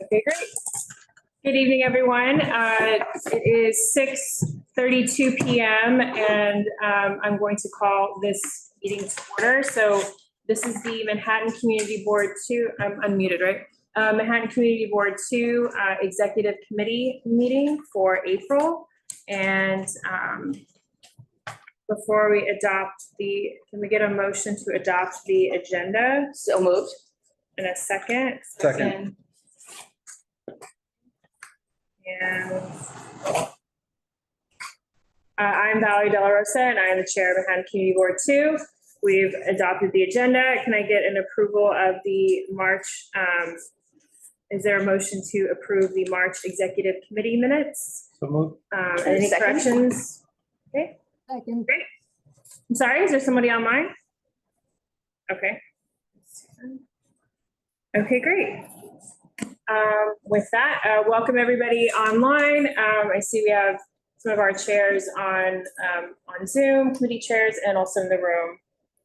Okay, great. Good evening, everyone. It is 6:32 p.m. and I'm going to call this meeting to order. So this is the Manhattan Community Board 2, I'm unmuted, right? Manhattan Community Board 2 Executive Committee meeting for April. And before we adopt can we get a motion to adopt the agenda? So moved. In a second. Second. And I'm Valerie De La Rosa, and I am the chair of Manhattan Community Board 2. We've adopted the agenda. Can I get an approval of the March? Is there a motion to approve the March Executive Committee minutes? So moved. Any Second. corrections? Okay, Second. great. I'm sorry, is there somebody online? Okay. Okay, great. With that, welcome everybody online. I see we have some of our chairs on Zoom, committee chairs, and also in the room,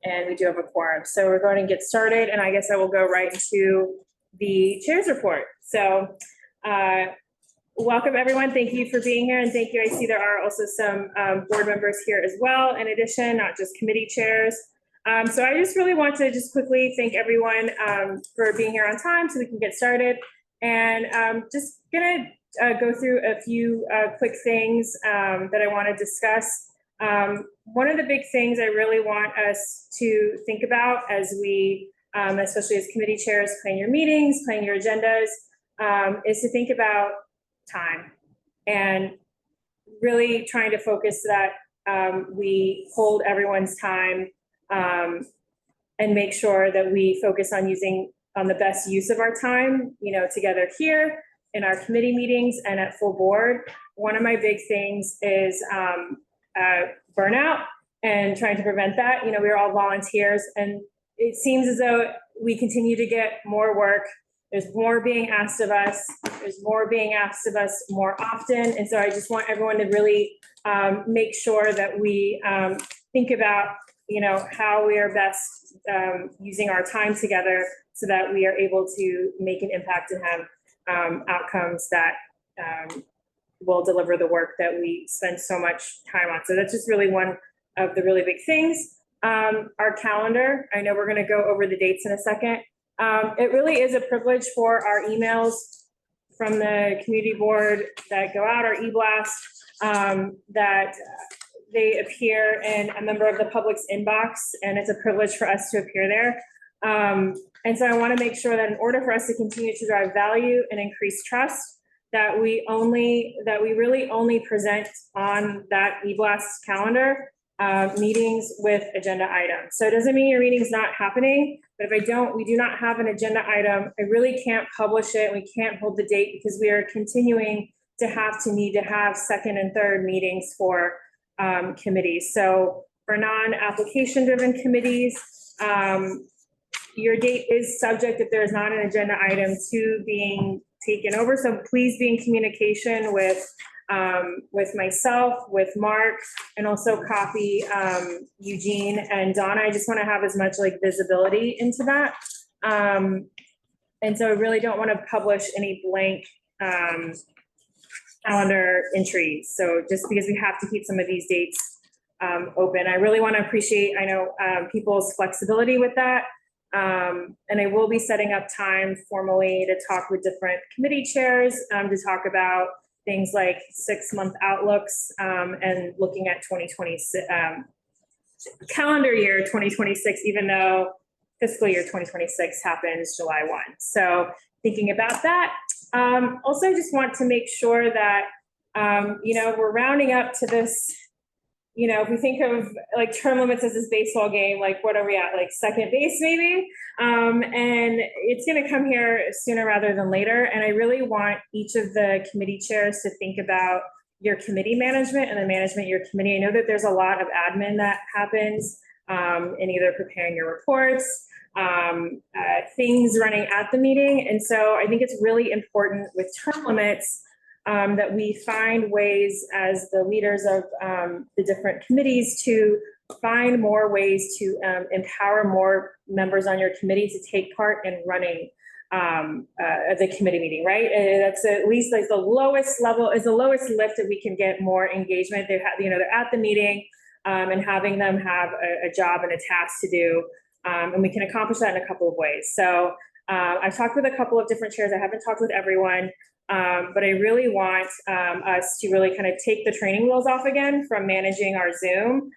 and we do have a quorum. So we're going to get started, and I guess I will go right into the chair's report. So welcome everyone. Thank you for being here, and thank you. I see there are also some board members here as well, in addition, not just committee chairs. So I just really want to just quickly thank everyone for being here on time so we can get started. And just gonna go through a few quick things that I want to discuss. One of the big things I really want us to think about as we, especially as committee chairs, planning your meetings, planning your agendas, is to think about time and really trying to focus that we hold everyone's time and make sure that we focus on on the best use of our time, together here in our committee meetings and at full board. One of my big things is burnout and trying to prevent that. We're all volunteers, and it seems as though we continue to get more work. There's more being asked of us. There's more being asked of us more often. And so I just want everyone to really make sure that we think about how we are best using our time together so that we are able to make an impact and have outcomes that will deliver the work that we spend so much time on. So that's just really one of the really big things. Our calendar, I know we're going to go over the dates in a second. It really is a privilege for our emails from the community board that go out, our e-blast, that they appear in a member of the public's inbox, and it's a privilege for us to appear there. And so I want to make sure that in order for us to continue to drive value and increase trust, that we really only present on that e-blast calendar meetings with agenda items. So it doesn't mean your meeting's not happening, but if we do not have an agenda item, I really can't publish it. We can't hold the date because we are continuing to need to have second and third meetings for committees. So for non-application driven committees, your date is subject, if there is not an agenda item, to being taken over. So please be in communication with myself, with Mark, and also copy Eugene and Donna. I just want to have as much visibility into that. And so I really don't want to publish any blank calendar entries. So just because we have to keep some of these dates open, I really want to appreciate, people's flexibility with that. And I will be setting up time formally to talk with different committee chairs to talk about things like 6-month outlooks and looking at 2026 calendar year 2026, even though fiscal year 2026 happens July 1. So thinking about that. Also, I just want to make sure that, we're rounding up to this, if we think of term limits as this baseball game, what are we at, second base maybe? And it's going to come here sooner rather than later. And I really want each of the committee chairs to think about your committee management and the management of your committee. I know that there's a lot of admin that happens in either preparing your reports, things running at the meeting. And so I think it's really important with term limits that we find ways as the leaders of the different committees to find more ways to empower more members on your committee to take part in running the committee meeting, right? That's at least like the lowest level, is the lowest lift that we can get more engagement. They're at the meeting, and having them have a job and a task to do, and we can accomplish that in a couple of ways. So I've talked with a couple of different chairs. I haven't talked with everyone, but I really want us to really kind of take the training wheels off again from managing our Zoom.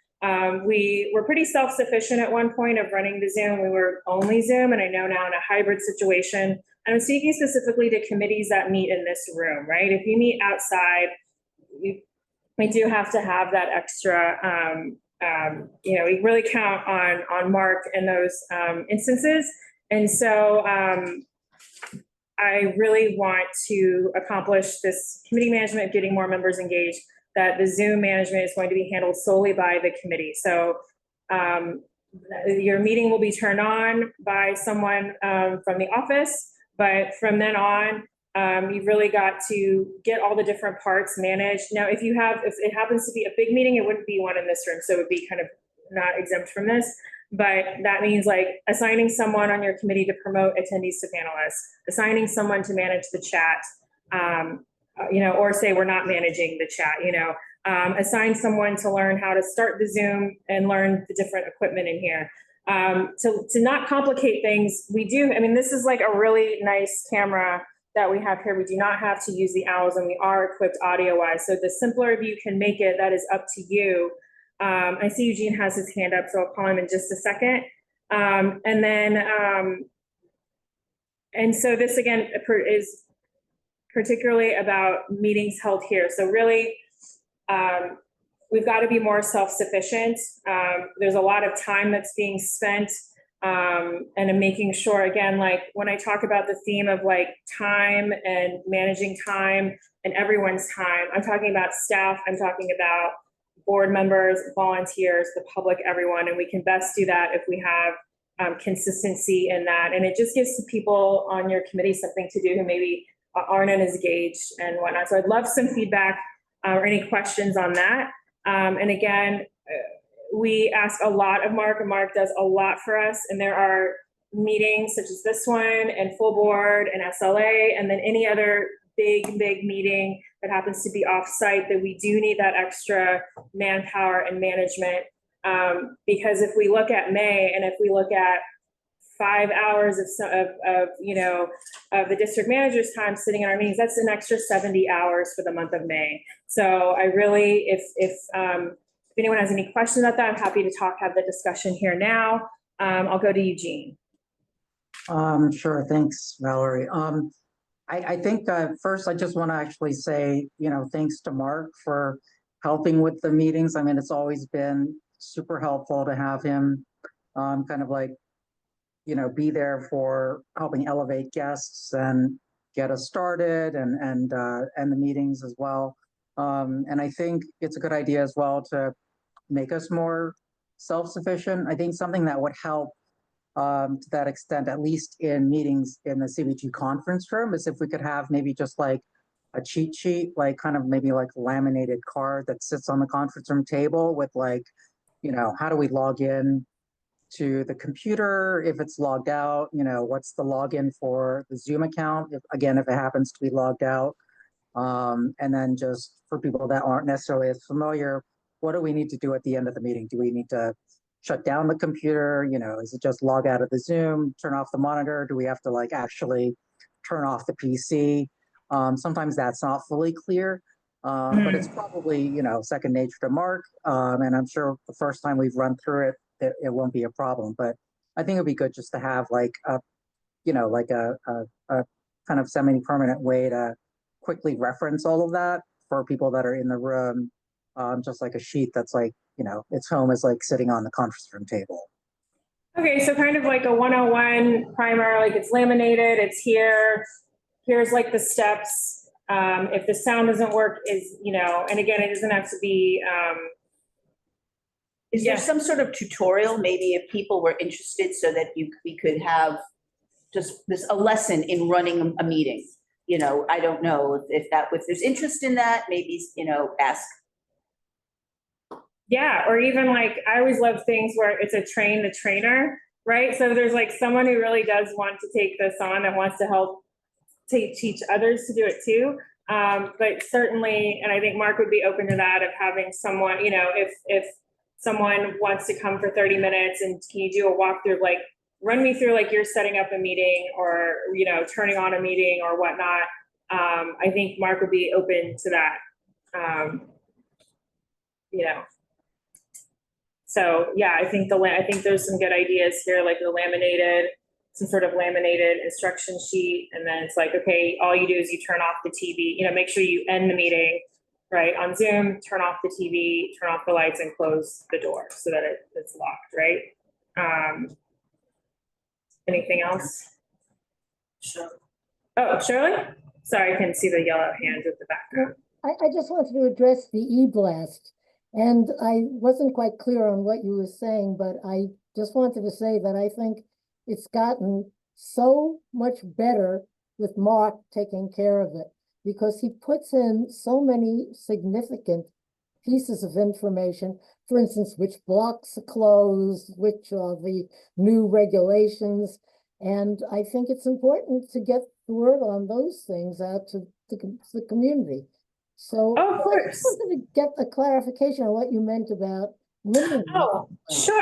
We were pretty self-sufficient at one point of running the Zoom. We were only Zoom, and I know now in a hybrid situation, and I'm speaking specifically to committees that meet in this room, right? If you meet outside, we do have to have that extra, we really count on Mark in those instances. And so I really want to accomplish this committee management, getting more members engaged, that the Zoom management is going to be handled solely by the committee. So your meeting will be turned on by someone from the office, but from then on, you've really got to get all the different parts managed. Now, if it happens to be a big meeting, it wouldn't be one in this room, so it would be kind of not exempt from this. But that means like assigning someone on your committee to promote attendees to panelists, assigning someone to manage the chat, or say we're not managing the chat, assign someone to learn how to start the Zoom and learn the different equipment in here. To not complicate things, this is like a really nice camera that we have here. We do not have to use the owls, and we are equipped audio-wise. So the simpler of you can make it, that is up to you. I see Eugene has his hand up, so I'll call him in just a second. And so this again is particularly about meetings held here. So really, we've got to be more self-sufficient. There's a lot of time that's being spent, and I'm making sure, again, like when I talk about the theme of like time and managing time and everyone's time, I'm talking about staff, I'm talking about board members, volunteers, the public, everyone, and we can best do that if we have consistency in that. And it just gives people on your committee something to do who maybe aren't as engaged and whatnot. So I'd love some feedback or any questions on that. And again, we ask a lot of Mark, and Mark does a lot for us. And there are meetings such as this one and full board and SLA, and then any other big meeting that happens to be off-site that we do need that extra manpower and management. Because if we look at May, and if we look at 5 hours of the district manager's time sitting in our meetings, that's an extra 70 hours for the month of May. So I really, if anyone has any questions about that, I'm happy to have the discussion here now. I'll go to Eugene. Sure, thanks, Valerie. I think first I just want to actually say, thanks to Mark for helping with the meetings. It's always been super helpful to have him kind of like, be there for helping elevate guests and get us started and the meetings as well. And I think it's a good idea as well to make us more self-sufficient. I think something that would help to that extent, at least in meetings in the CB2 conference room, is if we could have maybe just like a cheat sheet, like kind of maybe like a laminated card that sits on the conference room table with like, how do we log in to the computer if it's logged out, what's the login for the Zoom account, if it happens to be logged out. And then just for people that aren't necessarily as familiar, what do we need to do at the end of the meeting? Do we need to shut down the computer? Is it just log out of the Zoom, turn off the monitor? Do we have to like actually turn off the PC? Sometimes that's not fully clear, but it's probably, second nature to Mark. And I'm sure the first time we've run through it, it won't be a problem. But I think it'd be good just to have like a kind of semi-permanent way to quickly reference all of that for people that are in the room, just like a sheet that's like, its home is like sitting on the conference room table. Okay, so kind of like a 101 primer, like it's laminated, it's here. Here's like the steps. If the sound doesn't work, and again, it doesn't have to be. Is there some sort of tutorial, maybe if people were interested, so that we could have just a lesson in running a meeting? I don't know if there's interest in that, maybe, ask. Yeah, or even like, I always love things where it's a train the trainer. right? So there's like someone who really does want to take this on and wants to help teach others to do it too. But certainly, and I think Mark would be open to that, of having someone, if someone wants to come for 30 minutes and can you do a walkthrough, like run me through like you're setting up a meeting or, turning on a meeting or whatnot. I think Mark would be open to that. So yeah, I think there's some good ideas here, like some sort of laminated instruction sheet. And then it's like, okay, all you do is you turn off the TV, make sure you end the meeting, right? On Zoom, turn off the TV, turn off the lights and close the door so that it's locked, right? Anything else? Sure. Oh, Shirley? Sorry, I couldn't see the yellow hands at the background. I just wanted to address the e-blast. And I wasn't quite clear on what you were saying, but I just wanted to say that I think it's gotten so much better with Mark taking care of it, because he puts in so many significant pieces of information. For instance, which blocks are closed, which are the new regulations. And I think it's important to get the word on those things out to the community. So Oh, of course. I just wanted to get a clarification on what you meant about limiting. Oh, sure.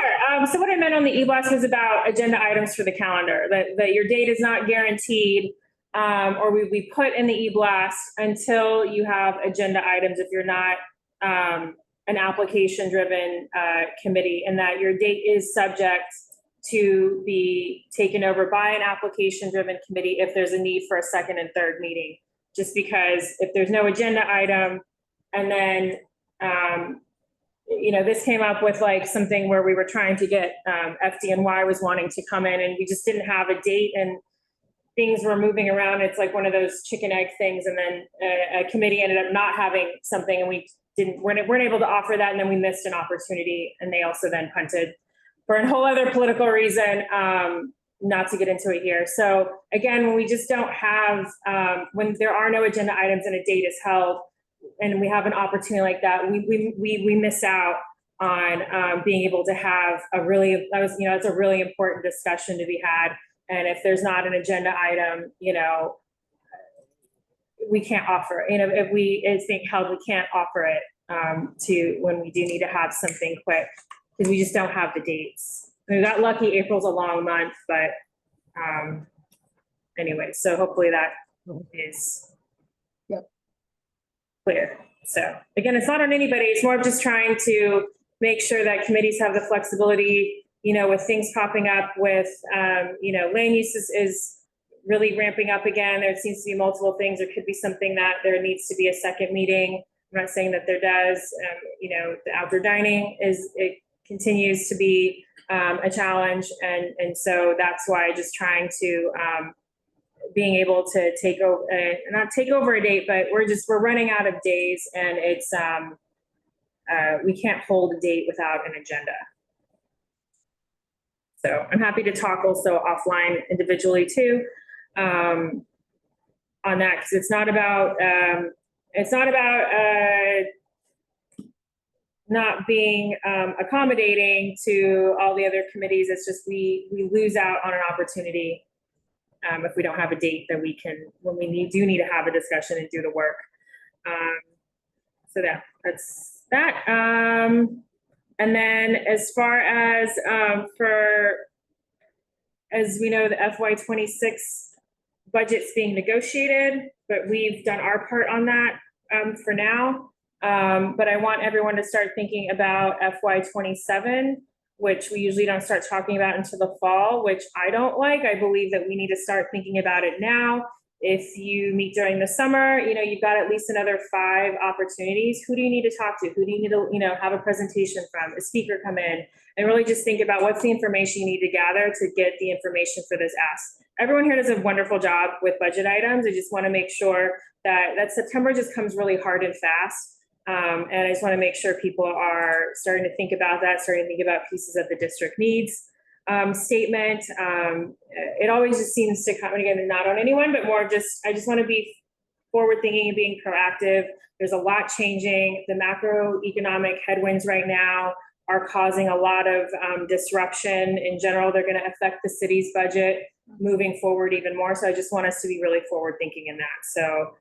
So what I meant on the e-blast was about agenda items for the calendar, that your date is not guaranteed, or we put in the e-blast until you have agenda items if you're not an application-driven committee, and that your date is subject to be taken over by an application-driven committee if there's a need for a second and third meeting. Just because if there's no agenda item, and then, this came up with like something where we were trying to get, FDNY was wanting to come in and we just didn't have a date and things were moving around. It's like one of those chicken egg things. And then a committee ended up not having something and we weren't able to offer that. And then we missed an opportunity and they also then punted for a whole other political reason. Not to get into it here. So again, when we just don't have, when there are no agenda items and a date is held, and we have an opportunity like that, we miss out on being able to have it's a really important discussion to be had. And if there's not an agenda item, we can't offer. If it's being held, we can't offer it to when we do need to have something quick because we just don't have the dates. We got lucky. April's a long month, but anyway, so hopefully that is clear. So again, it's not on anybody. It's more of just trying to make sure that committees have the flexibility, with things popping up with, land use is really ramping up again. There seems to be multiple things. There could be something that there needs to be a second meeting. I'm not saying that there does. The outdoor dining it continues to be a challenge. And so that's why just trying to being able to take over, not take over a date, but we're running out of days and it's, we can't hold a date without an agenda. So I'm happy to talk also offline individually too on that, because it's not about not being accommodating to all the other committees. It's just we lose out on an opportunity if we don't have a date that we can, when we do need to have a discussion and do the work. So that's that. And then as far as as we know, the FY26 budget's being negotiated, but we've done our part on that for now. But I want everyone to start thinking about FY27, which we usually don't start talking about until the fall, which I don't like. I believe that we need to start thinking about it now. If you meet during the summer, you've got at least another 5 opportunities. Who do you need to talk to? Who do you need to, have a presentation from, a speaker come in, and really just think about what's the information you need to gather to get the information for this ask. Everyone here does a wonderful job with budget items. I just want to make sure that September just comes really hard and fast. And I just want to make sure people are starting to think about that, starting to think about pieces of the district needs statement. It always just seems to come, and again, not on anyone, but more just, I just want to be forward thinking and being proactive. There's a lot changing. The macroeconomic headwinds right now are causing a lot of disruption in general. They're going to affect the city's budget moving forward even more. So I just want us to be really forward thinking in that. So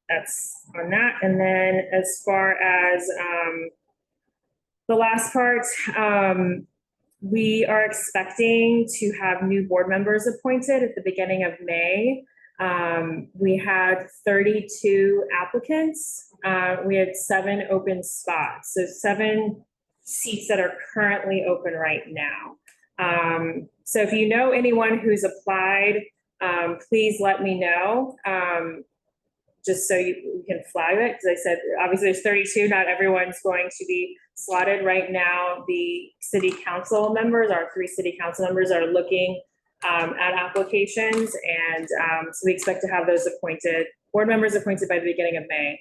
that's on that. And then as far as the last part, we are expecting to have new board members appointed at the beginning of May. We had 32 applicants. We had 7 open spots, so 7 seats that are currently open right now. So if you know anyone who's applied, please let me know, just so you can flag it. Because I said, obviously there's 32, not everyone's going to be slotted right now. The city council members, our 3 city council members, are looking at applications, and so we expect to have those board members appointed by the beginning of May.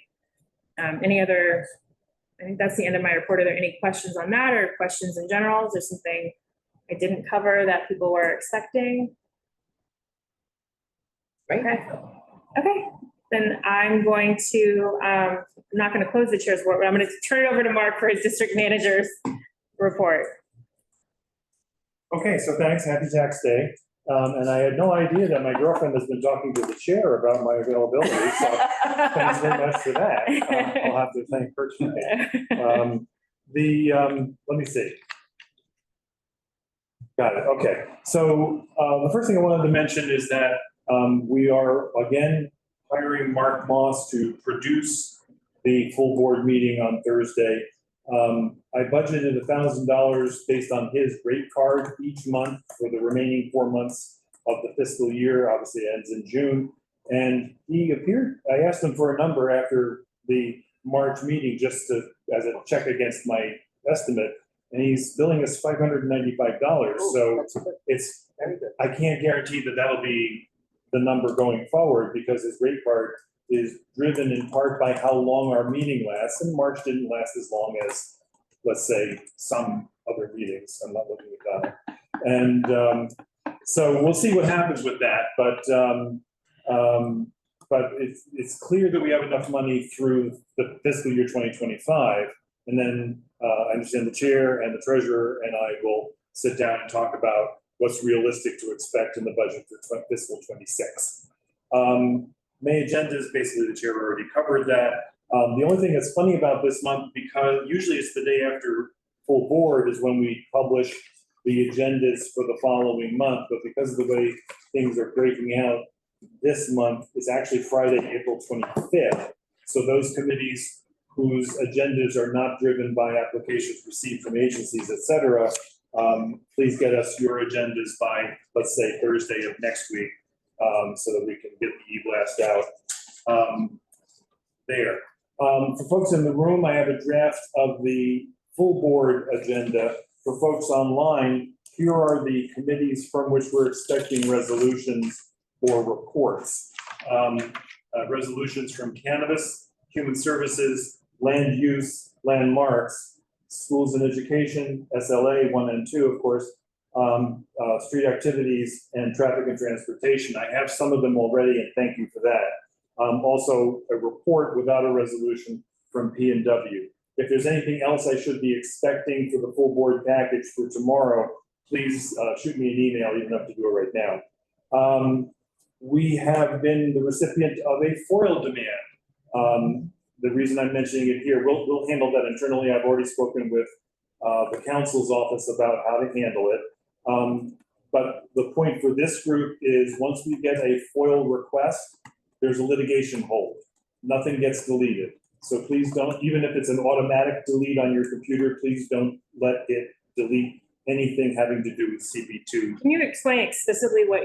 I think that's the end of my report. Are there any questions on that, or questions in general? Is there something I didn't cover that people were expecting? Right. Okay. Then I'm going to, I'm not going to close the chair's report, but I'm going to turn it over to Mark for his district manager's report. Okay, so thanks, happy tax day. And I had no idea that my girlfriend has been talking to the chair about my availability, so thanks very much for that. I'll have to thank her tonight. Let me see. Got it, okay. So the first thing I wanted to mention is that we are again hiring Mark Moss to produce the full board meeting on Thursday. I budgeted $1,000 based on his rate card each month for the remaining 4 months of the fiscal year. Obviously it ends in June. And he appeared, I asked him for a number after the March meeting just to, as a check against my estimate. And he's billing us $595. So it's, I can't guarantee that that'll be the number going forward, because his rate card is driven in part by how long our meeting lasts, and March didn't last as long as, let's say, some other meetings. I'm not looking at that. And so we'll see what happens with that, but it's clear that we have enough money through the fiscal year 2025, and then I understand the chair and the treasurer and I will sit down and talk about what's realistic to expect in the budget for fiscal 26. May agendas, basically the chair already covered that. The only thing that's funny about this month, because usually it's the day after full board is when we publish the agendas for the following month, but because of the way things are breaking out this month, it's actually Friday, April 25th. So those committees whose agendas are not driven by applications received from agencies, et cetera, please get us your agendas by, let's say, Thursday of next week, so that we can get the e-blast out there. For folks in the room, I have a draft of the full board agenda. For folks online, here are the committees from which we're expecting resolutions or reports. Resolutions from cannabis, human services, land use, landmarks, schools and education, SLA 1 and 2, of course, street activities, and traffic and transportation. I have some of them already, and thank you for that. Also, a report without a resolution from P&W. If there's anything else I should be expecting for the full board package for tomorrow, please shoot me an email. You don't have to do it right now. We have been the recipient of a FOIL demand. The reason I'm mentioning it here, we'll handle that internally. I've already spoken with the council's office about how to handle it. But the point for this group is once we get a FOIL request, there's a litigation hold. Nothing gets deleted. So please don't, even if it's an automatic delete on your computer, please don't let it delete anything having to do with CB2. Can you explain explicitly what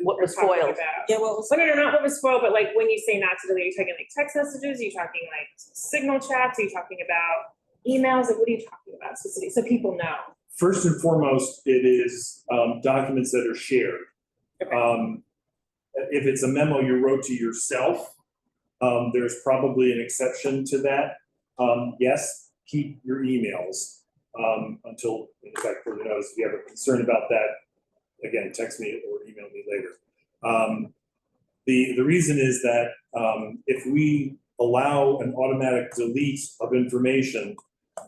What was talking foiled? about? Yeah, what was? Well, no, not what was spoiled, but like when you say not to delete, are you talking like text messages? Are you talking like signal chats? Are you talking about emails? Like, what are you talking about specifically, so people know? First and foremost, it is documents that are shared. Okay. If it's a memo you wrote to yourself, there's probably an exception to that. Yes, keep your emails until, in fact, further notice. If you have a concern about that, again, text me or email me later. The reason is that if we allow an automatic delete of information,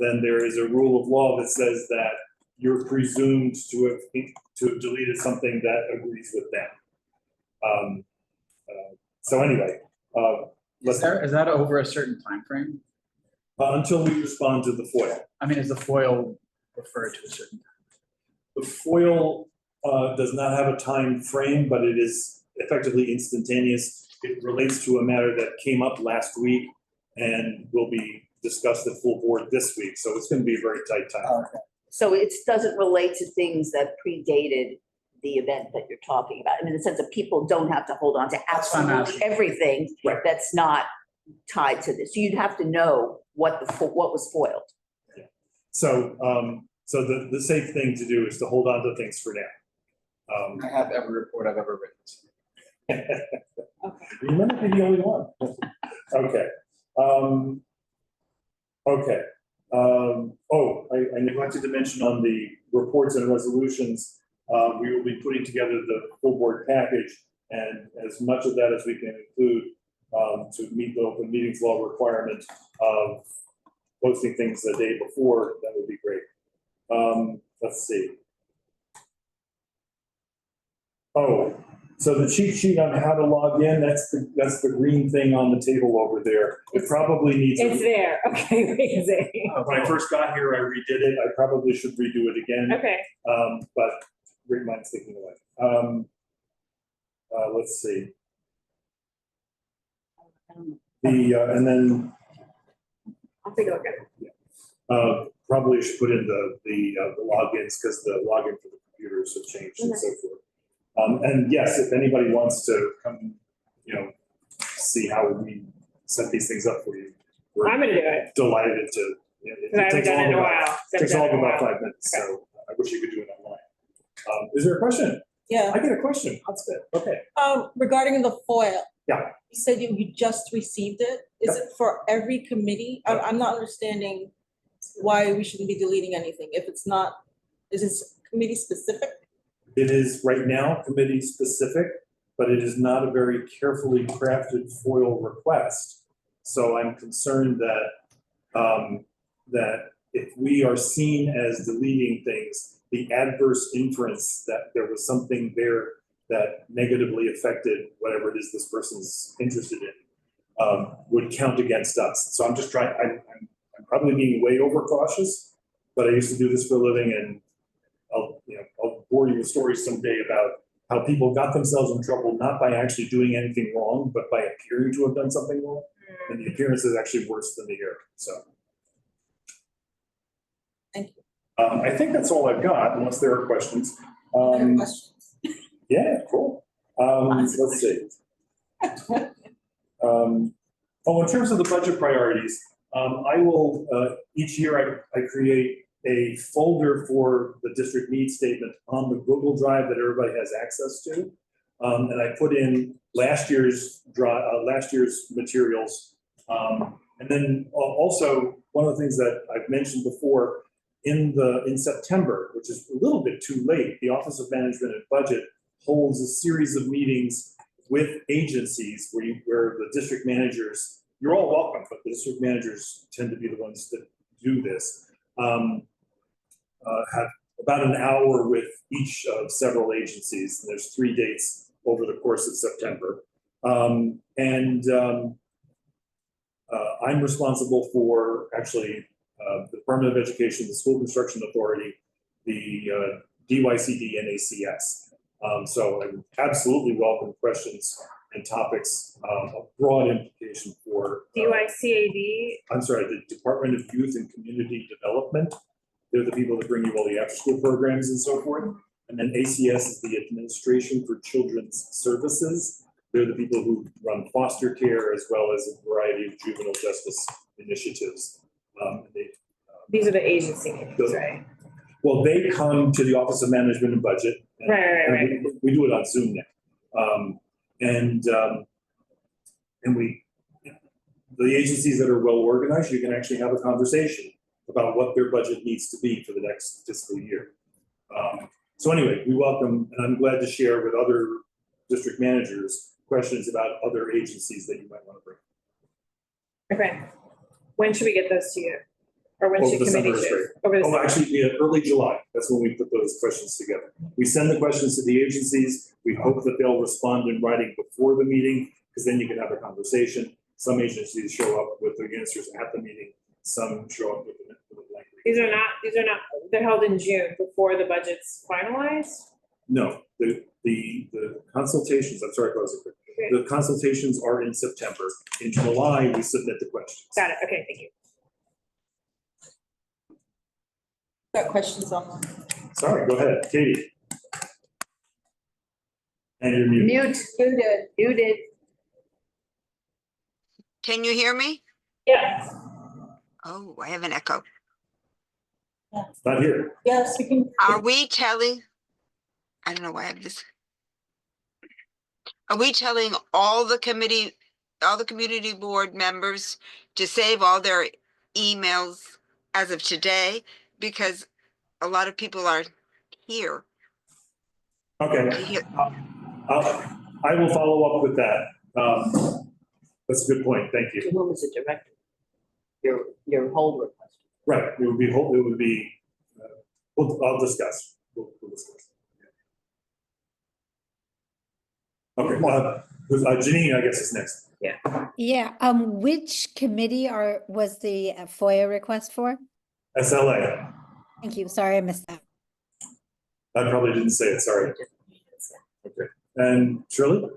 then there is a rule of law that says that you're presumed to have deleted something that agrees with them. So anyway, Is that over a certain time frame? until we respond to the FOIL. I mean, is the FOIL referred to a certain time? The FOIL does not have a time frame, but it is effectively instantaneous. It relates to a matter that came up last week and will be discussed at full board this week. So it's going to be a very tight time. Okay. So it doesn't relate to things that predated the event that you're talking about. I mean, in the sense that people don't have to hold on to That's what I'm absolutely asking. everything Right. that's not tied to this. You'd have to know what was foiled. So, so the safe thing to do is to hold on to things for now. I have every report I've ever written. You might be the only one. Okay. Okay. I neglected to mention on the reports and resolutions, we will be putting together the full board package, and as much of that as we can include to meet the open meetings law requirement of posting things the day before, that would be great. Let's see. Oh, so the cheat sheet on how to log in, that's the green thing on the table over there. It probably needs. It's there, okay, amazing. When I first got here, I redid it. I probably should redo it again. Okay, But great minds thinking alike. Let's see. And then I'll take a look at it. probably should put in the logins, because the login for the computers have changed and so forth. And yes, if anybody wants to come, see how we set these things up for you, we're I'm gonna do it, delighted to. because I haven't done it in a while. Takes all of about 5 minutes, Okay. so I wish you could do it online. Is there a question? Yeah, I get a question. That's good. Okay. regarding the FOIL. Yeah. You said you just received it. Is it for every committee? I'm not understanding why we shouldn't be deleting anything if it's not, is this committee specific? It is right now committee specific, but it is not a very carefully crafted FOIL request. So I'm concerned that, that if we are seen as deleting things, the adverse inference that there was something there that negatively affected whatever it is this person's interested in, would count against us. So I'm just trying, I'm probably being way overcautious, but I used to do this for a living, and I'll bore you with stories someday about how people got themselves in trouble, not by actually doing anything wrong, but by appearing to have done something wrong. And the appearance is actually worse than the error, so. Thank you. I think that's all I've got, unless there are questions. Any questions? Yeah, cool. Let's see. In terms of the budget priorities, I will, each year I create a folder for the district needs statement on the Google Drive that everybody has access to. And I put in last year's materials. And then also, one of the things that I've mentioned before, in September, which is a little bit too late, the Office of Management and Budget holds a series of meetings with agencies where the district managers, you're all welcome, but the district managers tend to be the ones that do this, have about an hour with each of several agencies. And there's 3 dates over the course of September. I'm responsible for actually the Department of Education, the School Construction Authority, the DYCD, and ACS. So I absolutely welcome questions and topics of broad implication for. DYCAD, I'm sorry, the Department of Youth and Community Development. They're the people that bring you all the after-school programs and so forth. And then ACS is the Administration for Children's Services. They're the people who run foster care as well as a variety of juvenile justice initiatives. these are the agency meetings, right? Well, they come to the Office of Management and Budget. And- Right. and we do it on Zoom now. And the agencies that are well organized, you can actually have a conversation about what their budget needs to be for the next fiscal year. So anyway, we welcome, and I'm glad to share with other district managers questions about other agencies that you might want to bring. Okay. When should we get those to you? Or when Over should the summer committee is choose? great. Over the Oh, summer. actually, yeah, early July, that's when we put those questions together. We send the questions to the agencies, we hope that they'll respond in writing before the meeting, because then you can have a conversation. Some agencies show up with the answers at the meeting, some show up with a blank. These are not, they're held in June before the budget's finalized? No, the consultations, I'm sorry, Rosa, the consultations are in September. In July, we submit the questions. Got it, okay, thank you. Got questions online. Sorry, go ahead, Katie. And you're muted. Muted. Can you hear me? Yeah. Oh, I have an echo. Not here. Yes, we can. Are we telling, I don't know why I have this. Are we telling all the community board members to save all their emails as of today? Because a lot of people are here. Okay, I will follow up with that. That's a good point, thank To you. whom is it directed? Your whole request. Right, it would be, I'll discuss. We'll discuss. Okay, Janine, I guess is next. Yeah, which committee was the FOIA request for? SLA, Thank you, sorry I missed that. I probably didn't say it, sorry. Okay, and Shirley?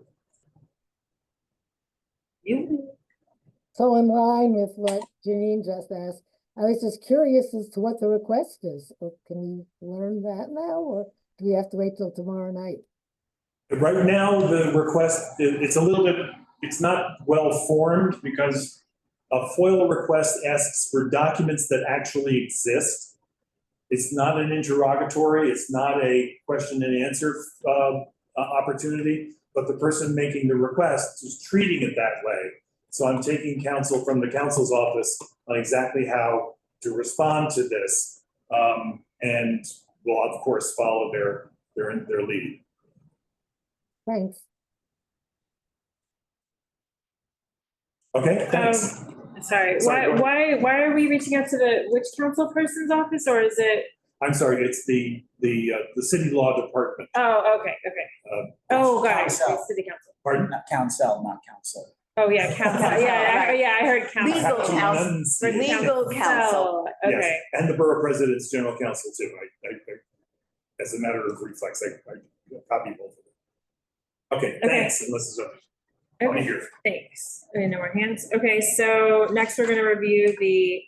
So in line with what Janine just asked, I was just curious as to what the request is. Can we learn that now, or do we have to wait till tomorrow night? Right now, the request, it's a little bit, it's not well formed because a FOIL request asks for documents that actually exist. It's not an interrogatory, it's not a question and answer opportunity, but the person making the request is treating it that way. So I'm taking counsel from the counsel's office on exactly how to respond to this. And we'll of course follow their lead. Thanks. Okay, thanks. Sorry, Sorry, go why are we reaching out to which council person's office, or is it? I'm sorry, it's the city law department. Oh, okay. Oh, got it, Council. city council. Pardon? Not council, not council. Oh, yeah, council, I heard council. Legal To counsel. enunciate. Legal counsel. Okay, Yes, and the borough president's general counsel too. I as a matter of reflex, I copy both of them. Okay, thanks, unless there's other. okay, Here. thanks. Okay, no more hands. Okay, so next we're gonna review the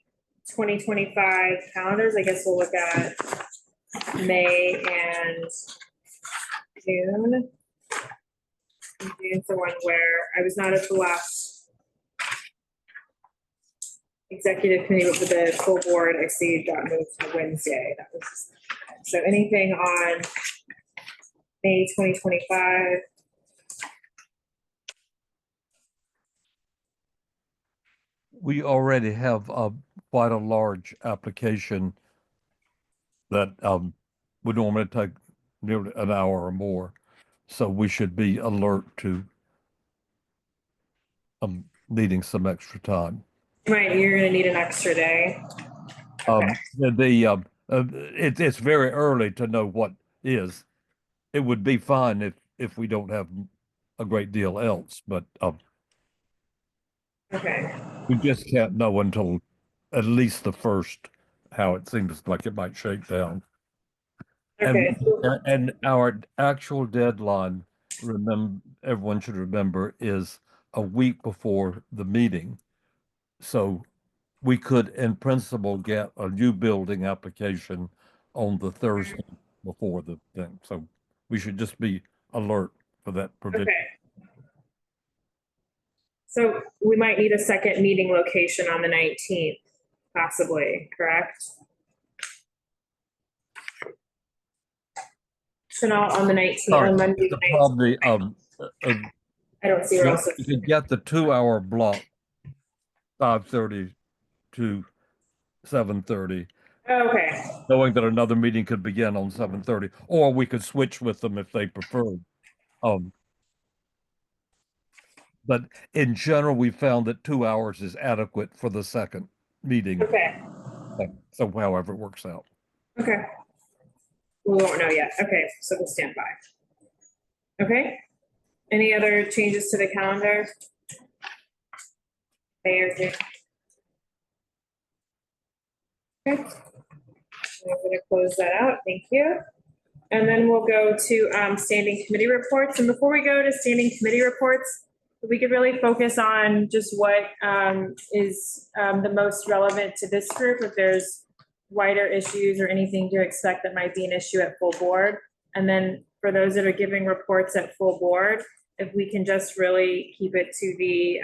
2025 calendars. I guess we'll look at May and June. June's the one where I was not at the last executive committee, but for the full board, I see it got moved to Wednesday. That was, so anything on May 2025? We already have quite a large application that would normally take nearly an hour or more. So we should be alert to needing some extra time. Right, you're gonna need an extra day. Okay. It's very early to know what is. It would be fine if we don't have a great deal else, but Okay, we just can't know until at least the first how it seems like it might shake down. okay, And our actual deadline, everyone should remember, is a week before the meeting. So we could, in principle, get a new building application on the Thursday before the thing. So we should just be alert for that prediction. okay. So we might need a second meeting location on the 19th, possibly, correct? Chanel, on the 19th, on Monday, the 19th. Probably, I don't see where else. you could get the 2-hour block, 5:30 to 7:30, Okay, knowing that another meeting could begin on 7:30, or we could switch with them if they preferred. But in general, we found that 2 hours is adequate for the second meeting. okay. So however it works out. Okay. We won't know yet. Okay, so we'll stand by. Okay. Any other changes to the calendar? Mayor, okay. I'm gonna close that out. Thank you. And then we'll go to standing committee reports. And before we go to standing committee reports, we could really focus on just what is the most relevant to this group. If there's wider issues or anything to expect that might be an issue at full board. And then for those that are giving reports at full board, if we can just really keep it to the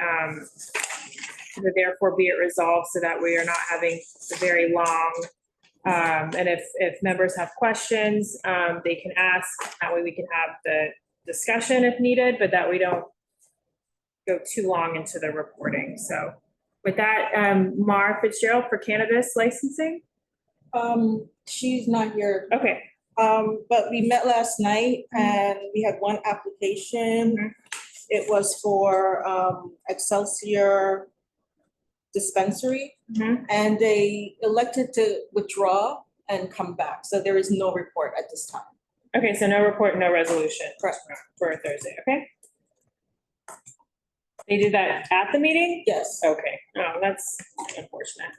therefore be it resolved, so that we are not having a very long. And if members have questions, they can ask. That way we can have the discussion if needed, but that we don't go too long into the reporting. So with that, Mara Fitzgerald for cannabis licensing. She's not here. Okay. But we met last night and we had one application. Mhm. It was for Excelsior Dispensary, Mhm. and they elected to withdraw and come back. So there is no report at this time. Okay, so no report, no resolution. Correct. For Thursday, okay? They did that at the meeting? Yes. Okay, oh, that's unfortunate.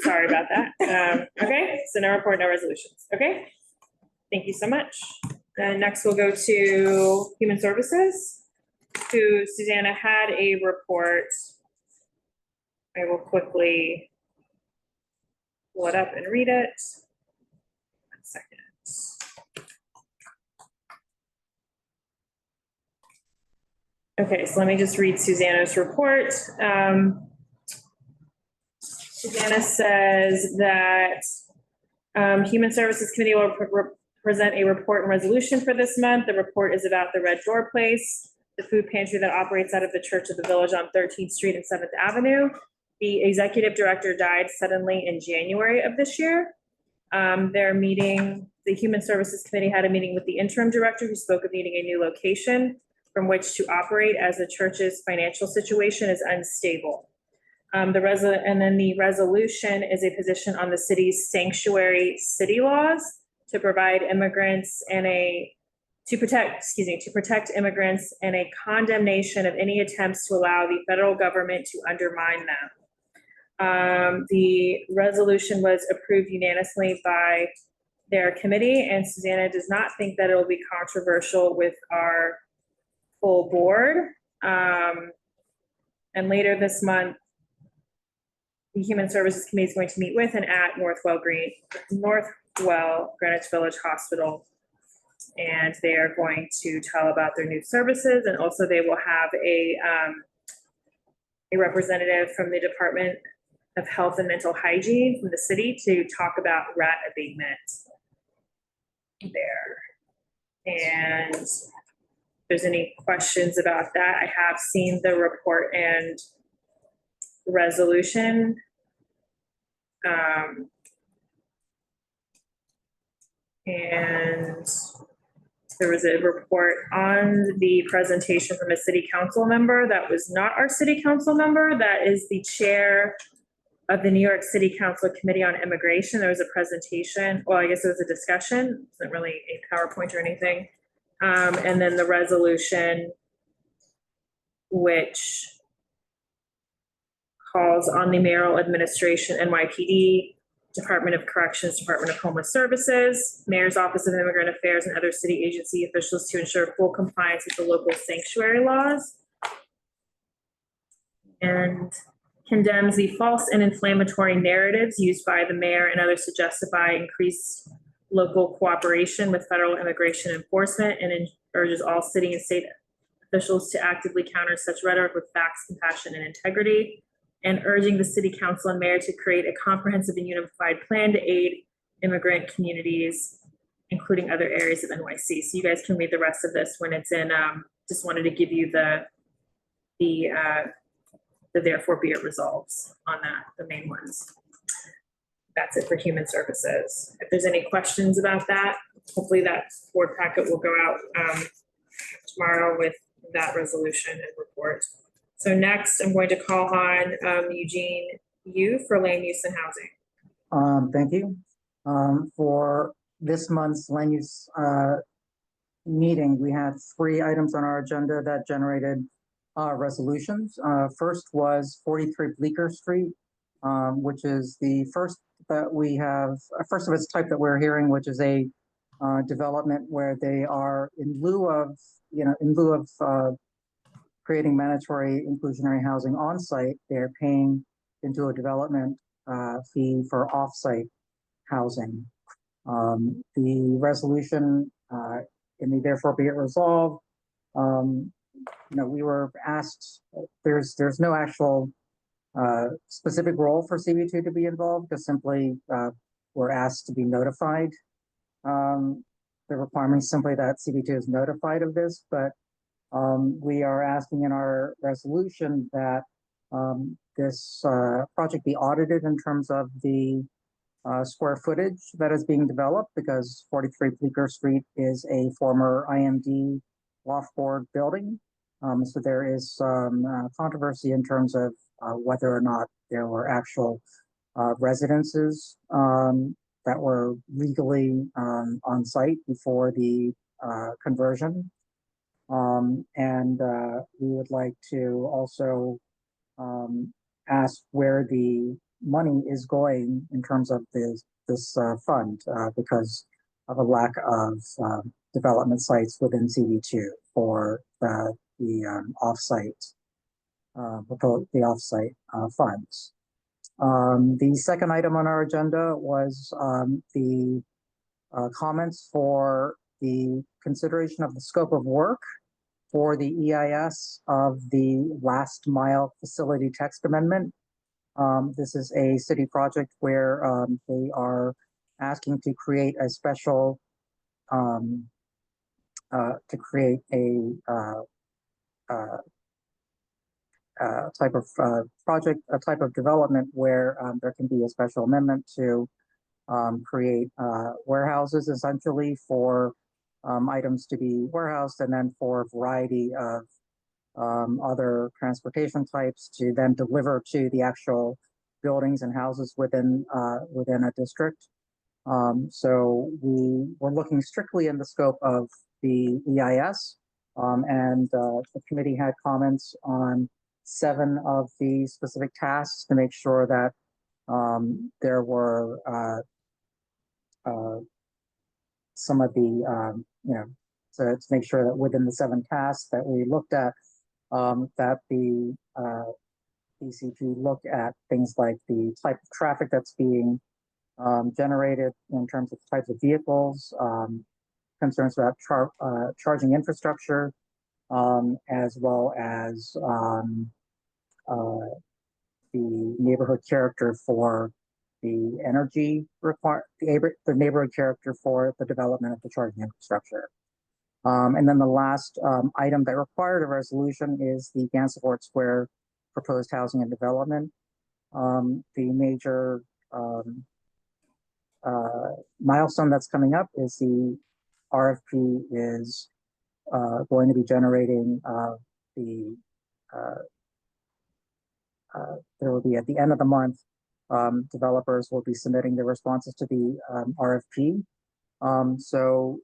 Sorry about that. Okay, so no report, no resolutions, okay? Thank you so much. And next we'll go to Human Services, who Susanna had a report. I will quickly pull it up and read it. 1 second. Okay, so let me just read Susanna's report. Susanna says that Human Services Committee will present a report and resolution for this month. The report is about the Red Door Place, the food pantry that operates out of the Church of the Village on 13th Street and 7th Avenue. The executive director died suddenly in January of this year. Their meeting, the Human Services Committee had a meeting with the interim director who spoke of needing a new location from which to operate as the church's financial situation is unstable. And then the resolution is a position on the city's sanctuary city laws to provide immigrants and to protect immigrants and a condemnation of any attempts to allow the federal government to undermine them. The resolution was approved unanimously by their committee, and Susanna does not think that it will be controversial with our full board. And later this month, the Human Services Committee is going to meet with and at Northwell Greenwich Village Hospital. And they are going to tell about their new services, and also they will have a representative from the Department of Health and Mental Hygiene from the city to talk about rat abatement there. And if there's any questions about that, I have seen the report and resolution. And there was a report on the presentation from a city council member that was not our city council member. That is the chair of the New York City Council Committee on Immigration. There was a presentation, well, I guess it was a discussion. It wasn't really a PowerPoint or anything. And then the resolution, which calls on the mayoral administration, NYPD, Department of Corrections, Department of Homeless Services, Mayor's Office of Immigrant Affairs, and other city agency officials to ensure full compliance with the local sanctuary laws. And condemns the false and inflammatory narratives used by the mayor and others to justify increased local cooperation with federal immigration enforcement, and urges all city and state officials to actively counter such rhetoric with facts, compassion, and integrity, and urging the city council and mayor to create a comprehensive and unified plan to aid immigrant communities, including other areas of NYC. So you guys can read the rest of this when it's in. Just wanted to give you the therefore be it resolves on that, the main ones. That's it for Human Services. If there's any questions about that, hopefully that board packet will go out tomorrow with that resolution and report. So next, I'm going to call on Eugene you for land use and housing. Thank you. For this month's land use, meeting, we had 3 items on our agenda that generated, resolutions. First was 43 Bleecker Street, which is the first that we have, first of its type that we're hearing, which is a, development where they are in lieu of, creating mandatory inclusionary housing on site, they're paying into a development, fee for off-site housing. The resolution, and may therefore be it resolved. We were asked, there's no actual specific role for CB2 to be involved, because simply we're asked to be notified. The requirement is simply that CB2 is notified of this, but we are asking in our resolution that this project be audited in terms of the square footage that is being developed, because 43 Bleecker Street is a former IMD loft board building. So there is some controversy in terms of whether or not there were actual residences that were legally on site before the conversion. And we would like to also ask where the money is going in terms of this fund, because of a lack of development sites within CB2 for the offsite funds. The second item on our agenda was the comments for the consideration of the scope of work for the EIS of the last mile facility text amendment. This is a city project where they are asking to create a special, type of project, a type of development where there can be a special amendment to create warehouses essentially for items to be warehoused, and then for a variety of other transportation types to then deliver to the actual buildings and houses within a district. So we were looking strictly in the scope of the EIS, and the committee had comments on 7 of the specific tasks to make sure that there were some of the to make sure that within the 7 tasks that we looked at, that the ECP look at things like the type of traffic that's being generated in terms of types of vehicles, concerns about charging infrastructure, as well as the neighborhood character for the energy the neighborhood character for the development of the charging infrastructure. And then the last item that required a resolution is the Gansevoort Square proposed housing and development. The major milestone that's coming up is the RFP is going to be generating there will be at the end of the month, developers will be submitting their responses to the RFP. So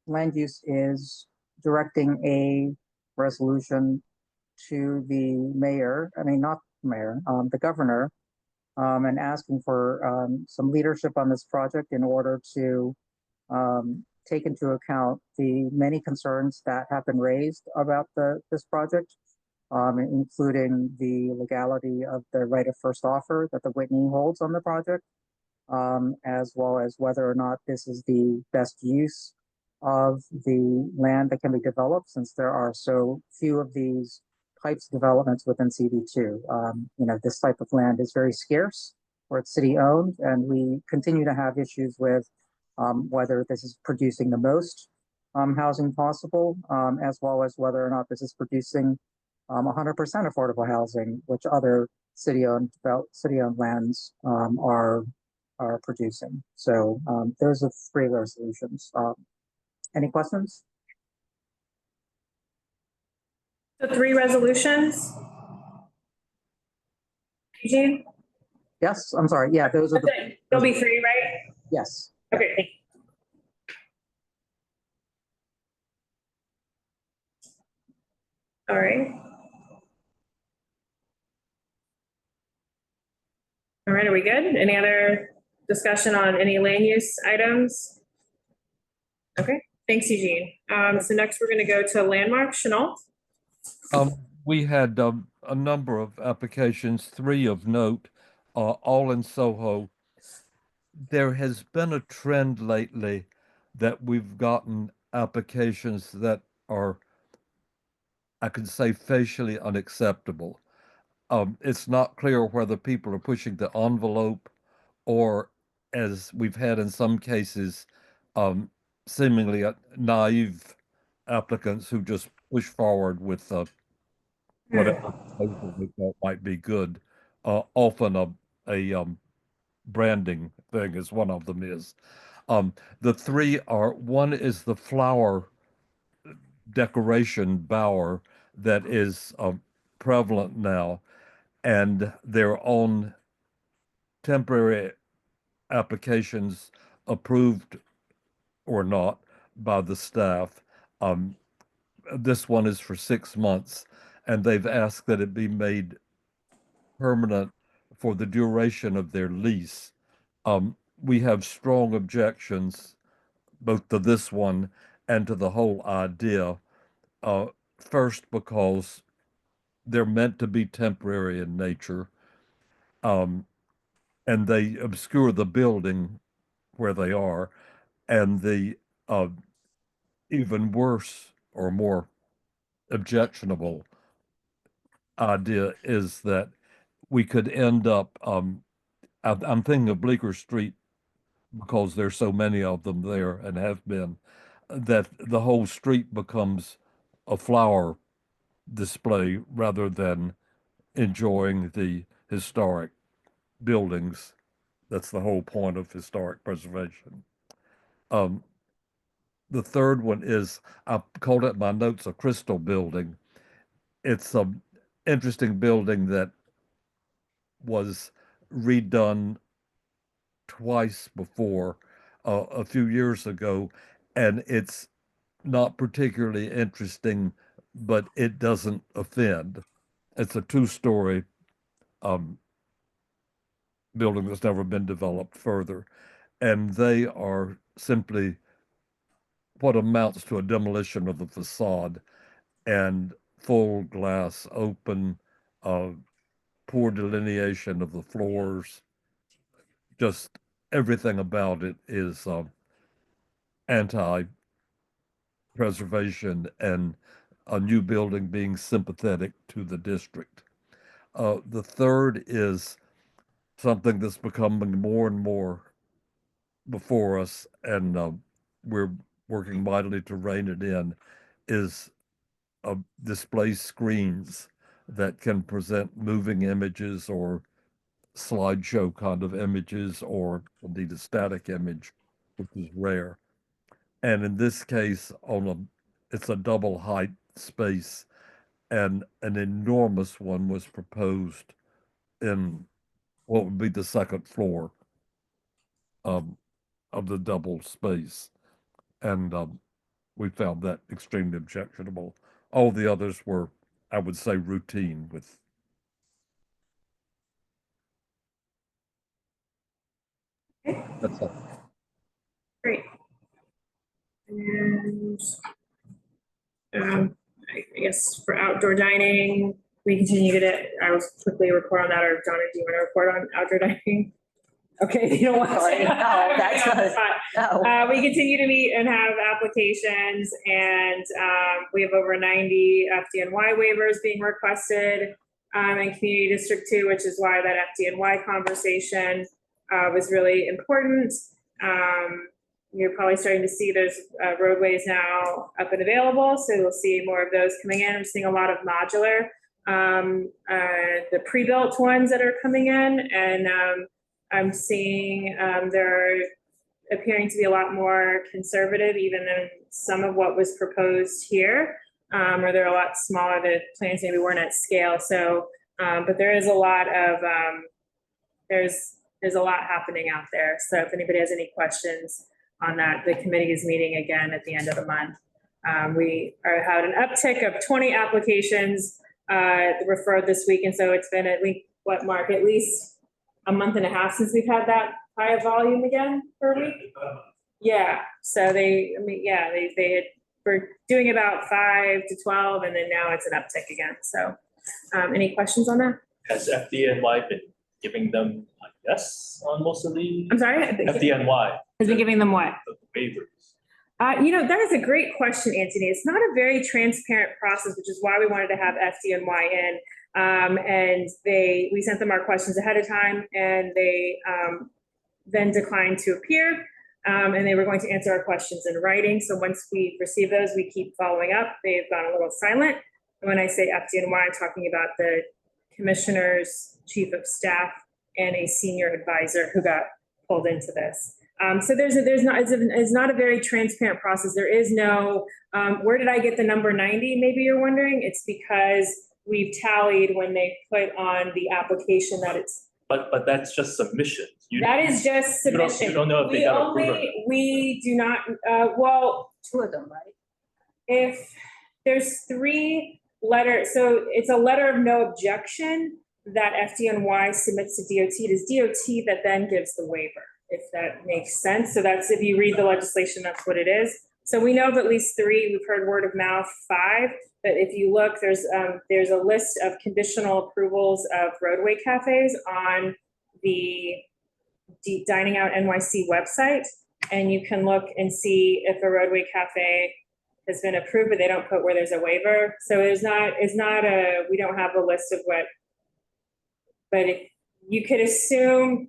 land use is directing a resolution to the mayor, not the mayor, the governor, and asking for some leadership on this project in order to take into account the many concerns that have been raised about this project, including the legality of the right of first offer that the Whitney holds on the project, as well as whether or not this is the best use of the land that can be developed, since there are so few of these types of developments within CB2. This type of land is very scarce, or it's city owned, and we continue to have issues with whether this is producing the most housing possible, as well as whether or not this is producing 100% affordable housing, which other city-owned lands are producing. So those are 3 resolutions. Any questions? So 3 resolutions. Eugene? Yes, I'm sorry. Yeah, those are the, There'll be 3, right? yes. Okay, thank you. All right. All right, are we good? Any other discussion on any land use items? Okay, thanks, Eugene. So next we're gonna go to landmark, Chenault. We had a number of applications, 3 of note, all in Soho. There has been a trend lately that we've gotten applications that are, I could say, facially unacceptable. It's not clear whether people are pushing the envelope or, as we've had in some cases, seemingly naive applicants who just push forward with whatever proposal they thought might be good. Often a branding thing is one of them is. The 3 are, one is the flower decoration bower that is prevalent now, and their own temporary applications approved or not by the staff. This one is for 6 months, and they've asked that it be made permanent for the duration of their lease. We have strong objections both to this one and to the whole idea. First, because they're meant to be temporary in nature, and they obscure the building where they are. And the even worse or more objectionable idea is that we could end up, I'm thinking of Bleecker Street because there's so many of them there and have been, that the whole street becomes a flower display rather than enjoying the historic buildings. That's the whole point of historic preservation. The third one is, I called it in my notes, a crystal building. It's an interesting building that was redone twice before, a few years ago, and it's not particularly interesting, but it doesn't offend. It's a 2-story building that's never been developed further, and they are simply what amounts to a demolition of the facade and full glass, open, poor delineation of the floors. Just everything about it is anti-preservation and a new building being sympathetic to the district. The third is something that's becoming more and more before us, and we're working mightily to rein it in, is display screens that can present moving images or slideshow kind of images, or indeed a static image, which is rare. And in this case, it's a double height space, and an enormous one was proposed in what would be the second floor of the double space. And we found that extremely objectionable. All the others were, I would say, routine with. That's all. Great. And I guess for outdoor dining, we continue to, I will quickly report on that, or Donna, do you want to report on outdoor dining? Okay, you don't want to. Sorry, no, that's not- no. We continue to meet and have applications, and we have over 90 FDNY waivers being requested in Community District 2, which is why that FDNY conversation was really important. You're probably starting to see there's roadways now up and available, so we'll see more of those coming in. I'm seeing a lot of modular, the pre-built ones that are coming in, and I'm seeing there are appearing to be a lot more conservative even than some of what was proposed here, or they're a lot smaller. The plans maybe weren't at scale. So, but there is a lot of there's a lot happening out there. So if anybody has any questions on that, the committee is meeting again at the end of the month. We had an uptick of 20 applications referred this week. And so it's been at least, what, Mark, at least a month and a half since we've had that high volume again per week? Yeah, so they were doing about 5 to 12, and then now it's an uptick again. So any questions on that? Has FDNY been giving them a yes on most of the? I'm sorry? FDNY. Has been giving them what? The waivers. That is a great question, Anthony. It's not a very transparent process, which is why we wanted to have FDNY in. And we sent them our questions ahead of time, and they then declined to appear. And they were going to answer our questions in writing. So once we receive those, we keep following up. They've gone a little silent. And when I say FDNY, I'm talking about the commissioner's chief of staff and a senior advisor who got pulled into this. So it's not a very transparent process. There is no, where did I get the number 90? Maybe you're wondering. It's because we've tallied when they put on the application that it's. But that's just submission. That is just submission. You don't know if they got approved. We do not, Two of them, right? if there's 3 letters, so it's a letter of no objection that FDNY submits to DOT. It is DOT that then gives the waiver, if that makes sense. So that's, if you read the legislation, that's what it is. So we know of at least 3. We've heard word of mouth 5. But if you look, there's a list of conditional approvals of roadway cafes on the Dining Out NYC website, and you can look and see if a roadway cafe has been approved, but they don't put where there's a waiver. So we don't have a list of what, but you could assume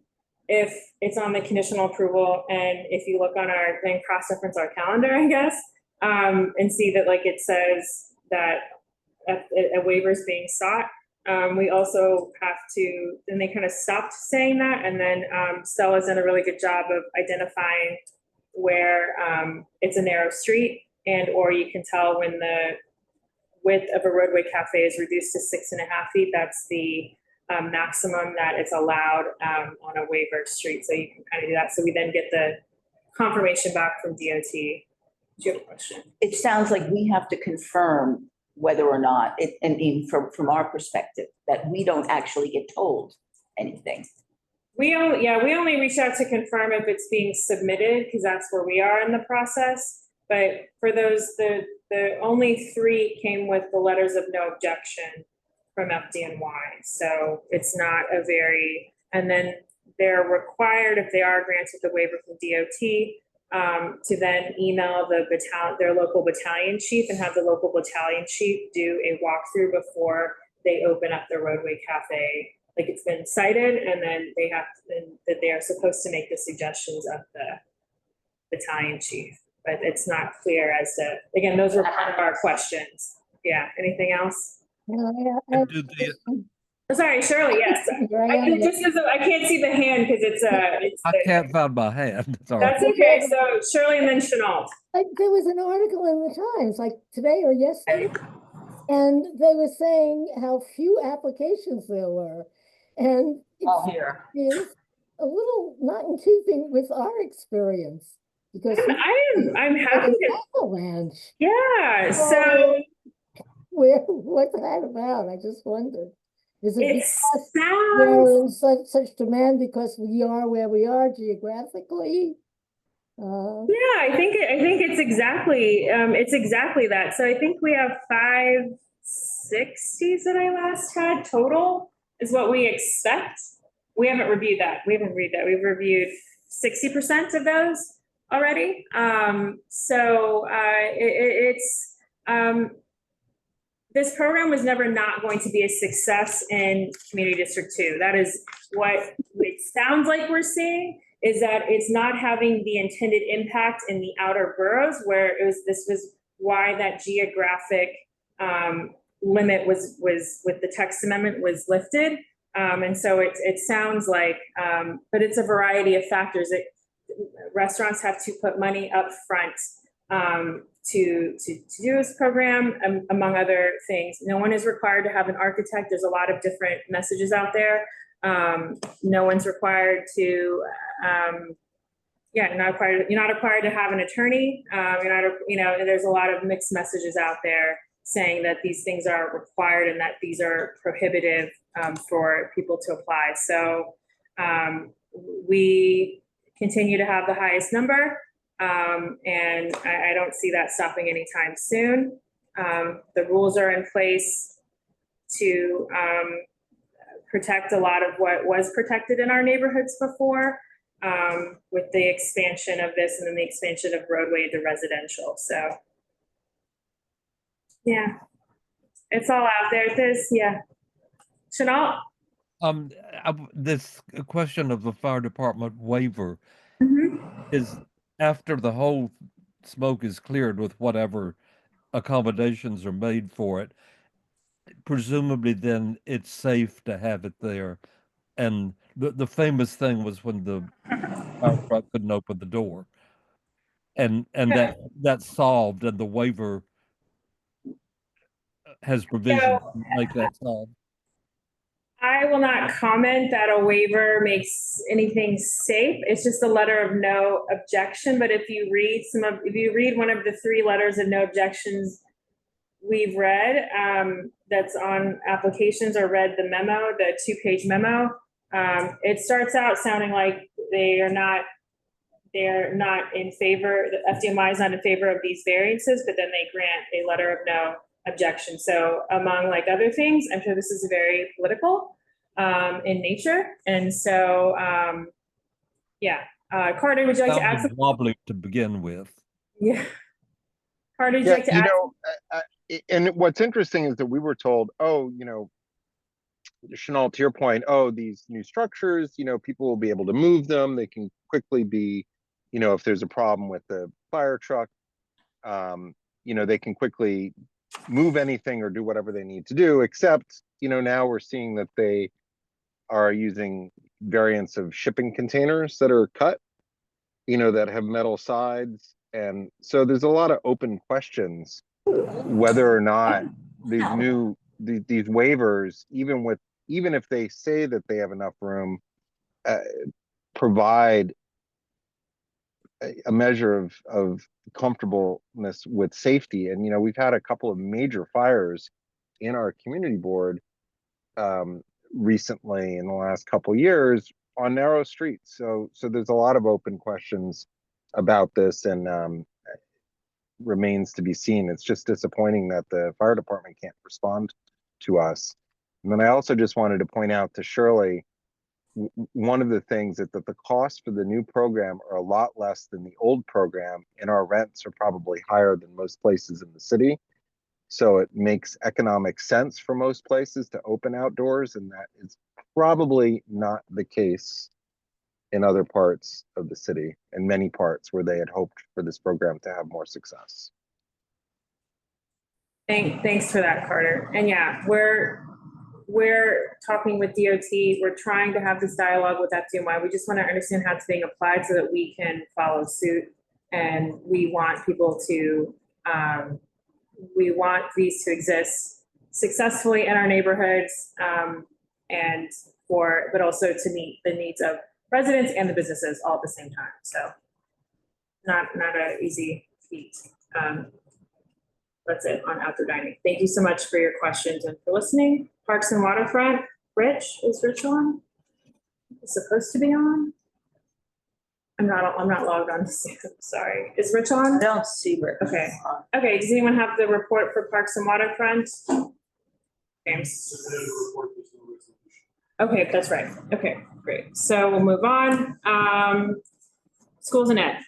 if it's on the conditional approval, and if you look on then cross-reference our calendar, I guess, and see that like it says that a waiver is being sought. We also have to, then they kind of stopped saying that, and then Stella's done a really good job of identifying where it's a narrow street, and or you can tell when the width of a roadway cafe is reduced to 6.5 feet. That's the maximum that it's allowed on a waiver street. So you can kind of do that. So we then get the confirmation back from DOT. Do you have a question? It sounds like we have to confirm whether or not from our perspective, that we don't actually get told anything. We only reach out to confirm if it's being submitted, because that's where we are in the process. But for those, the only 3 came with the letters of no objection from FDNY. So it's not a very, and then they're required, if they are granted the waiver from DOT, to then email their local battalion chief and have the local battalion chief do a walkthrough before they open up the roadway cafe. Like it's been cited, and then that they are supposed to make the suggestions of the battalion chief. But it's not clear as to, again, those were part of our questions. Yeah, anything else? Sorry, Shirley, yes. I can't see the hand because I can't find my hand. Sorry. That's okay. So Shirley and then Chenault. There was an article in the Times, like today or yesterday, and they were saying how few applications there were. And it's a little not in keeping with our experience, because I'm happy to. Avalanche. Yeah. So what's that about? I just wondered. Is it because we're in such demand because we are where we are geographically? Yeah, I think it's exactly that. So I think we have 560s that I last had total is what we expect. We haven't reviewed that. We've reviewed 60% of those already. This program was never not going to be a success in Community District 2. That is what it sounds like we're seeing, is that it's not having the intended impact in the outer boroughs where this was why that geographic limit was with the text amendment was lifted. And so it sounds like, but it's a variety of factors. Restaurants have to put money up front to do this program, among other things. No one is required to have an architect. There's a lot of different messages out there. No one's required to, you're not required to have an attorney. There's a lot of mixed messages out there saying that these things are required and that these are prohibitive for people to apply. So we continue to have the highest number, and I don't see that stopping anytime soon. The rules are in place to protect a lot of what was protected in our neighborhoods before, with the expansion of this and then the expansion of roadway to residential. So yeah, it's all out there. Chanel? This question of the fire department waiver Mhm. is after the whole smoke is cleared with whatever accommodations are made for it. Presumably then it's safe to have it there. And the famous thing was when the fire truck couldn't open the door. And that's solved and the waiver has provisions to make that solved. I will not comment that a waiver makes anything safe. It's just a letter of no objection. But if you read one of the 3 letters of no objections we've read, that's on applications, or read the memo, the 2-page memo, it starts out sounding like they're not in favor, the FDMI is not in favor of these variances, but then they grant a letter of no objection. So among like other things, I'm sure this is very political in nature. And so, Carter, would you like to add something? Wobbly to begin with. Yeah. Carter, would you like to add? And what's interesting is that we were told, Chanel, to your point, these new structures, people will be able to move them. They can quickly be, if there's a problem with the fire truck, they can quickly move anything or do whatever they need to do, except, now we're seeing that they are using variants of shipping containers that are cut, that have metal sides. And so there's a lot of open questions whether or not these waivers, even if they say that they have enough room, provide a measure of comfortableness with safety. And we've had a couple of major fires in our community board recently in the last couple of years on narrow streets. So there's a lot of open questions about this, and remains to be seen. It's just disappointing that the fire department can't respond to us. And then I also just wanted to point out to Shirley, one of the things that the costs for the new program are a lot less than the old program, and our rents are probably higher than most places in the city. So it makes economic sense for most places to open outdoors, and that is probably not the case in other parts of the city, and many parts where they had hoped for this program to have more success. Thanks for that, Carter. And yeah, we're talking with DOT. We're trying to have this dialogue with FDMY. We just want to understand how it's being applied so that we can follow suit. And we want people to, we want these to exist successfully in our neighborhoods, but also to meet the needs of residents and the businesses all at the same time. So not an easy feat. That's it on outdoor dining. Thank you so much for your questions and for listening. Parks and Waterfront, Rich, is Rich on? Is supposed to be on? I'm not logged on to see, I'm sorry. Is Rich on? I don't see Rick. Okay. Okay, does anyone have the report for Parks and Waterfront? James. Okay, that's right. Okay, great. So we'll move on. Schools and Ed.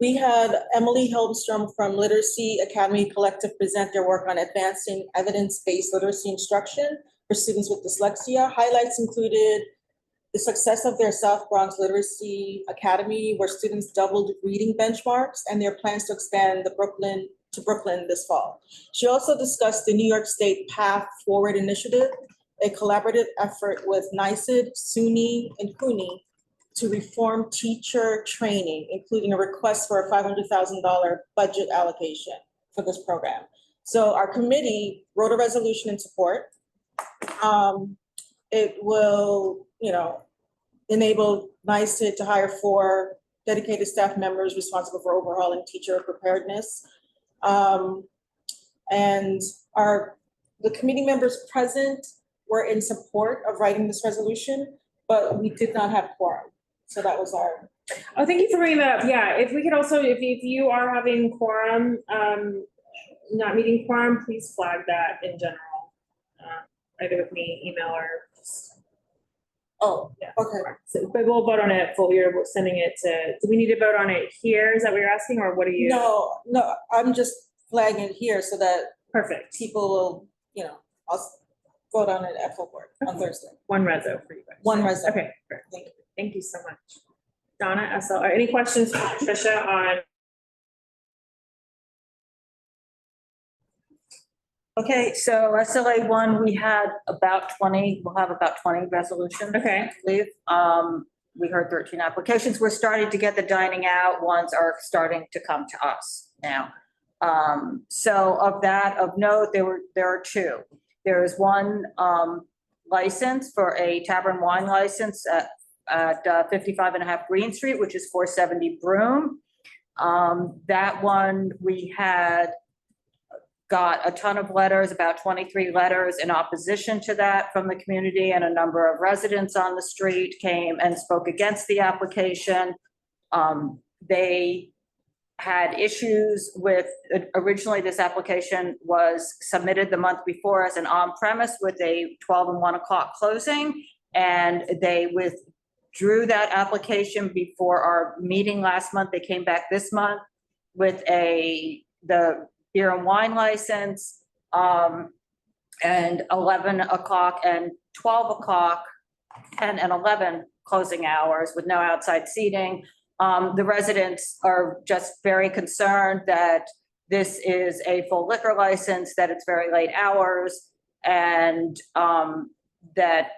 We had Emily Helmstrom from Literacy Academy Collective present their work on advancing evidence-based literacy instruction for students with dyslexia. Highlights included the success of their South Bronx Literacy Academy, where students doubled reading benchmarks, and their plans to expand to Brooklyn this fall. She also discussed the New York State Path Forward Initiative, a collaborative effort with NYSED, SUNY, and CUNY to reform teacher training, including a request for a $500,000 budget allocation for this program. So our committee wrote a resolution in support. it will, enable NICED to hire 4 dedicated staff members responsible for overhauling teacher preparedness. And the committee members present were in support of writing this resolution, but we did not have quorum. So that was our. Oh, thank you for bringing that up. Yeah, if we could also, if you are having quorum, not meeting quorum, please flag that in general. Either with me, email, or just. Oh, yeah. okay. So, but we'll vote on it full year. We're sending it to, do we need to vote on it here? Is that what you're asking, or what are you? No, I'm just flagging it here so that Perfect. people will, I'll vote on it at full board on Thursday. One reso for you guys. One reso. Okay, great. Thank you. Thank you so much. Donna, SL, any questions for Tricia on? Okay, so SLA 1, we had about 20, we'll have about 20 resolutions. Okay. I believe. We heard 13 applications. We're starting to get the dining out ones are starting to come to us now. So of note, there are 2. There is one license for a tavern wine license at 55.5 Green Street, which is 470 Broome. That one we had got a ton of letters, about 23 letters in opposition to that from the community, and a number of residents on the street came and spoke against the application. They had issues with, originally this application was submitted the month before as an on-premise with a 12 and 1 o'clock closing, and they withdrew that application before our meeting last month. They came back this month with the beer and wine license, and 11 o'clock and 12 o'clock, 10 and 11 closing hours with no outside seating. The residents are just very concerned that this is a full liquor license, that it's very late hours, and that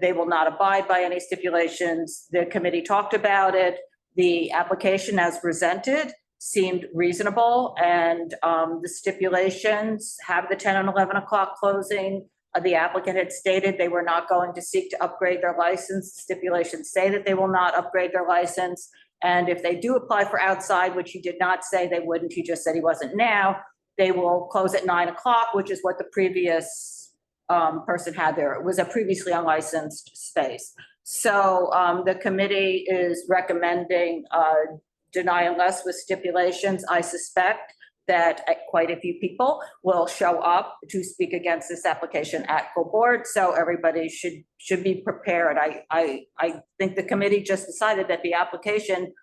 they will not abide by any stipulations. The committee talked about it. The application as presented seemed reasonable, and the stipulations have the 10 and 11 o'clock closing. The applicant had stated they were not going to seek to upgrade their license. Stipulations say that they will not upgrade their license. And if they do apply for outside, which he did not say they wouldn't, he just said he wasn't now, they will close at 9 o'clock, which is what the previous person had there. It was a previously unlicensed space. So the committee is recommending deny unless with stipulations. I suspect that quite a few people will show up to speak against this application at full board. So everybody should be prepared. I think the committee just decided that the application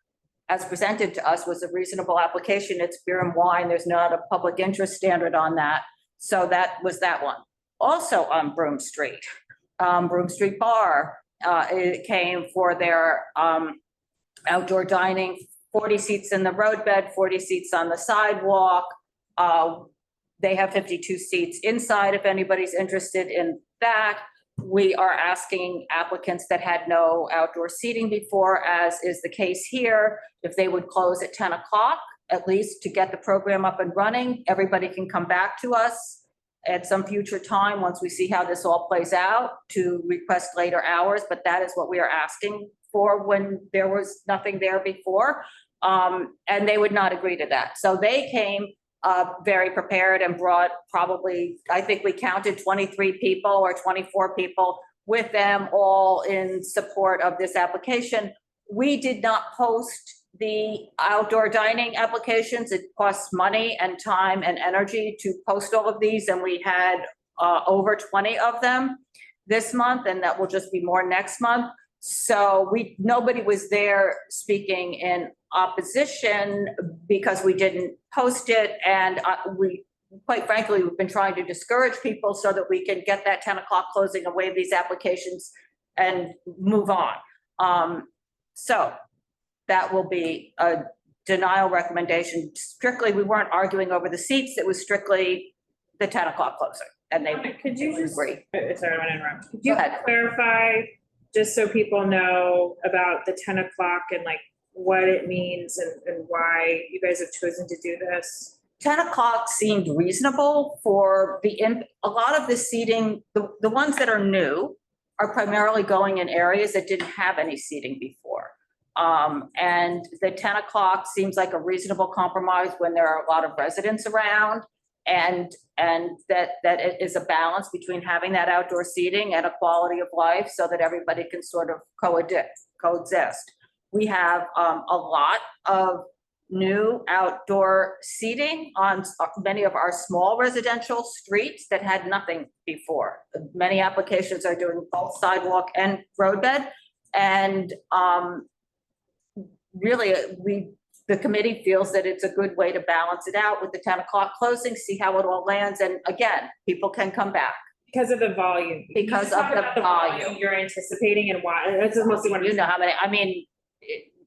as presented to us was a reasonable application. It's beer and wine. There's not a public interest standard on that. So that was that one. Also on Broome Street Bar, it came for their outdoor dining, 40 seats in the roadbed, 40 seats on the sidewalk. They have 52 seats inside if anybody's interested in that. We are asking applicants that had no outdoor seating before, as is the case here, if they would close at 10 o'clock, at least to get the program up and running. Everybody can come back to us at some future time once we see how this all plays out to request later hours, but that is what we are asking for when there was nothing there before. And they would not agree to that. So they came very prepared and brought probably, I think we counted 23 people or 24 people with them, all in support of this application. We did not post the outdoor dining applications. It costs money and time and energy to post all of these, and we had over 20 of them this month, and that will just be more next month. So nobody was there speaking in opposition because we didn't post it, and we, quite frankly, we've been trying to discourage people so that we can get that 10 o'clock closing and waive these applications and move on. So that will be a denial recommendation. Strictly, we weren't arguing over the seats. It was strictly the 10 o'clock closing, and they Could you just, agree. sorry, I want to interrupt. Could Go you ahead. clarify, just so people know about the 10 o'clock and like what it means and why you guys have chosen to do this? 10 o'clock seemed reasonable for a lot of the seating, the ones that are new are primarily going in areas that didn't have any seating before. And the 10 o'clock seems like a reasonable compromise when there are a lot of residents around. And that it is a balance between having that outdoor seating and a quality of life so that everybody can sort of coexist. We have a lot of new outdoor seating on many of our small residential streets that had nothing before. Many applications are doing both sidewalk and roadbed. And really, the committee feels that it's a good way to balance it out with the 10 o'clock closing, see how it all lands. And again, people can come back. Because of the volume. Because You of talk the about volume. you're anticipating and why, that's mostly what. You know how many, I mean,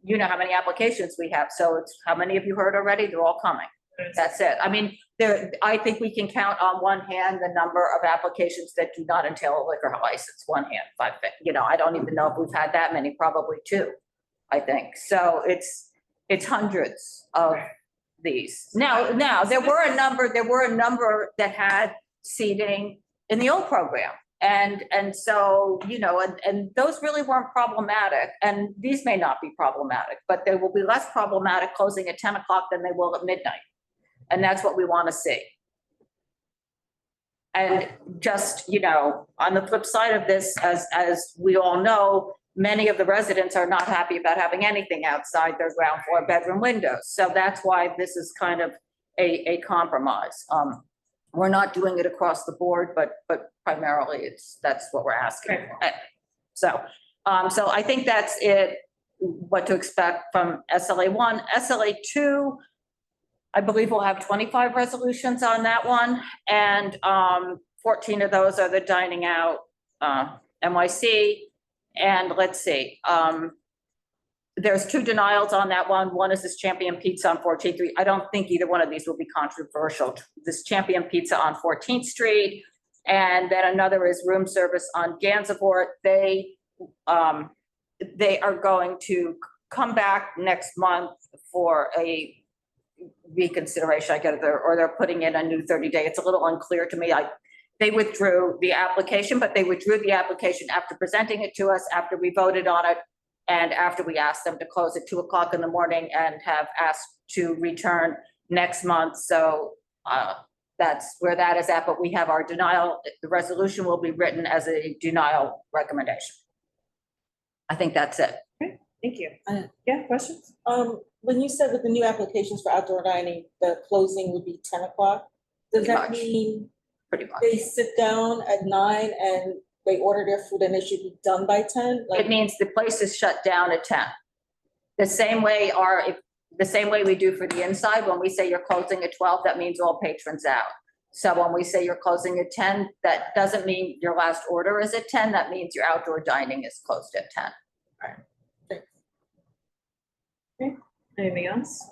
you know how many applications we have. So it's, how many of you heard already? They're all coming. That's it. I mean, I think we can count on one hand the number of applications that do not entail a liquor license. One hand, I don't even know if we've had that many, probably two, I think. So it's hundreds of these. Now, there were a number that had seating in the old program. And so, and those really weren't problematic, and these may not be problematic, but they will be less problematic closing at 10 o'clock than they will at midnight. And that's what we want to see. And just, on the flip side of this, as we all know, many of the residents are not happy about having anything outside their ground floor bedroom windows. So that's why this is kind of a compromise. We're not doing it across the board, but primarily that's what we're asking. Right. So I think that's it, what to expect from SLA 1. SLA 2, I believe we'll have 25 resolutions on that one. And 14 of those are the dining out NYC. And let's see, there's 2 denials on that one. One is this Champion Pizza on 14th Street. I don't think either one of these will be controversial. This Champion Pizza on 14th Street, and then another is room service on Gansevoort. They are going to come back next month for a reconsideration, or they're putting in a new 30-day. It's a little unclear to me. They withdrew the application, but they withdrew the application after presenting it to us, after we voted on it, and after we asked them to close at 2 o'clock in the morning, and have asked to return next month. So that's where that is at, but we have our denial. The resolution will be written as a denial recommendation. I think that's it. Okay, thank you. Yeah, questions? When you said with the new applications for outdoor dining, the closing would be 10 o'clock, does that mean Pretty much. they sit down at 9 and they order their food and it should be done by 10? It means the place is shut down at 10. The same way we do for the inside, when we say you're closing at 12, that means all patrons out. So when we say you're closing at 10, that doesn't mean your last order is at 10, that means your outdoor dining is closed at 10. All right. Thanks. Okay, anything else?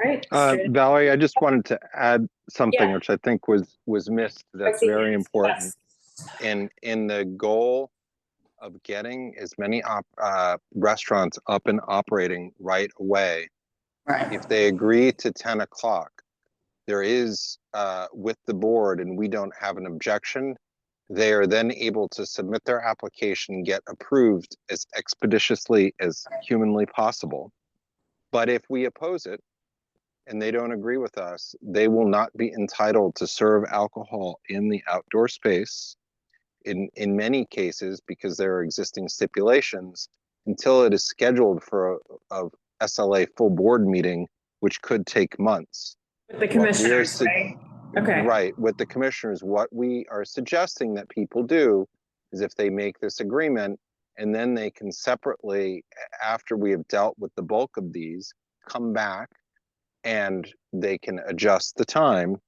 All right. Valerie, I just wanted to add something Yeah. which I think was missed. That's very important. Yes. In the goal of getting as many restaurants up and operating right away, Right. if they agree to 10 o'clock, there is with the board, and we don't have an objection, they are then able to submit their application, get approved as expeditiously as humanly possible. But if we oppose it and they don't agree with us, they will not be entitled to serve alcohol in the outdoor space in many cases, because there are existing stipulations, until it is scheduled for a SLA full board meeting, which could take months. With the commissioners, right? Okay. Right, with the commissioners. What we are suggesting that people do is, if they make this agreement, and then they can separately, after we have dealt with the bulk of these, come back and they can adjust the time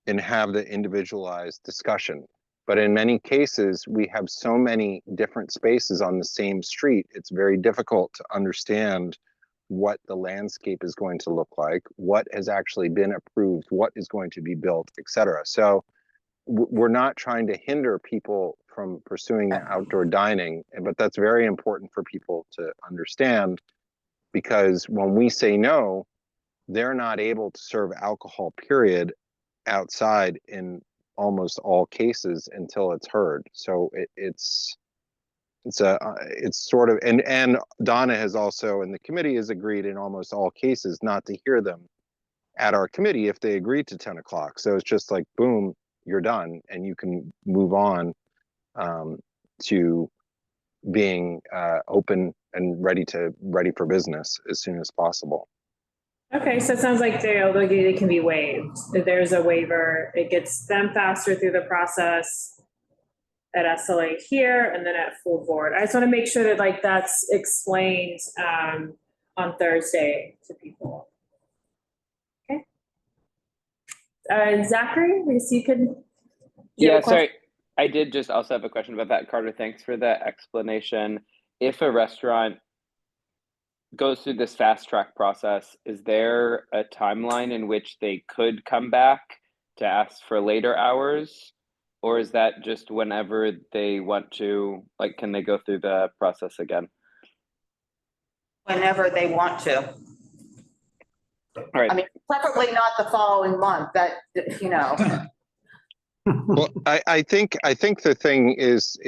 and have the individualized discussion. But in many cases, we have so many different spaces on the same street, it's very difficult to understand what the landscape is going to look like, what has actually been approved, what is going to be built, et cetera. So we're not trying to hinder people from pursuing the outdoor dining, but that's very important for people to understand, because when we say no, they're not able to serve alcohol, period, outside in almost all cases until it's heard. So it's sort of, and Donna has also, and the committee has agreed in almost all cases not to hear them at our committee if they agree to 10 o'clock. So it's just like, boom, you're done, and you can move on to being open and ready for business as soon as possible. Okay, so it sounds like they can be waived. If there's a waiver, it gets them faster through the process at SLA here and then at full board. I just want to make sure that like that's explained on Thursday to people. Okay. Zachary, I guess you could. Yeah, sorry. I did just also have a question about that, Carter. Thanks for the explanation. If a restaurant goes through this fast track process, is there a timeline in which they could come back to ask for later hours? Or is that just whenever they want to, like, can they go through the process again? Whenever they want to. All right. I mean, preferably not the following month, that, you know. Well, I think the thing is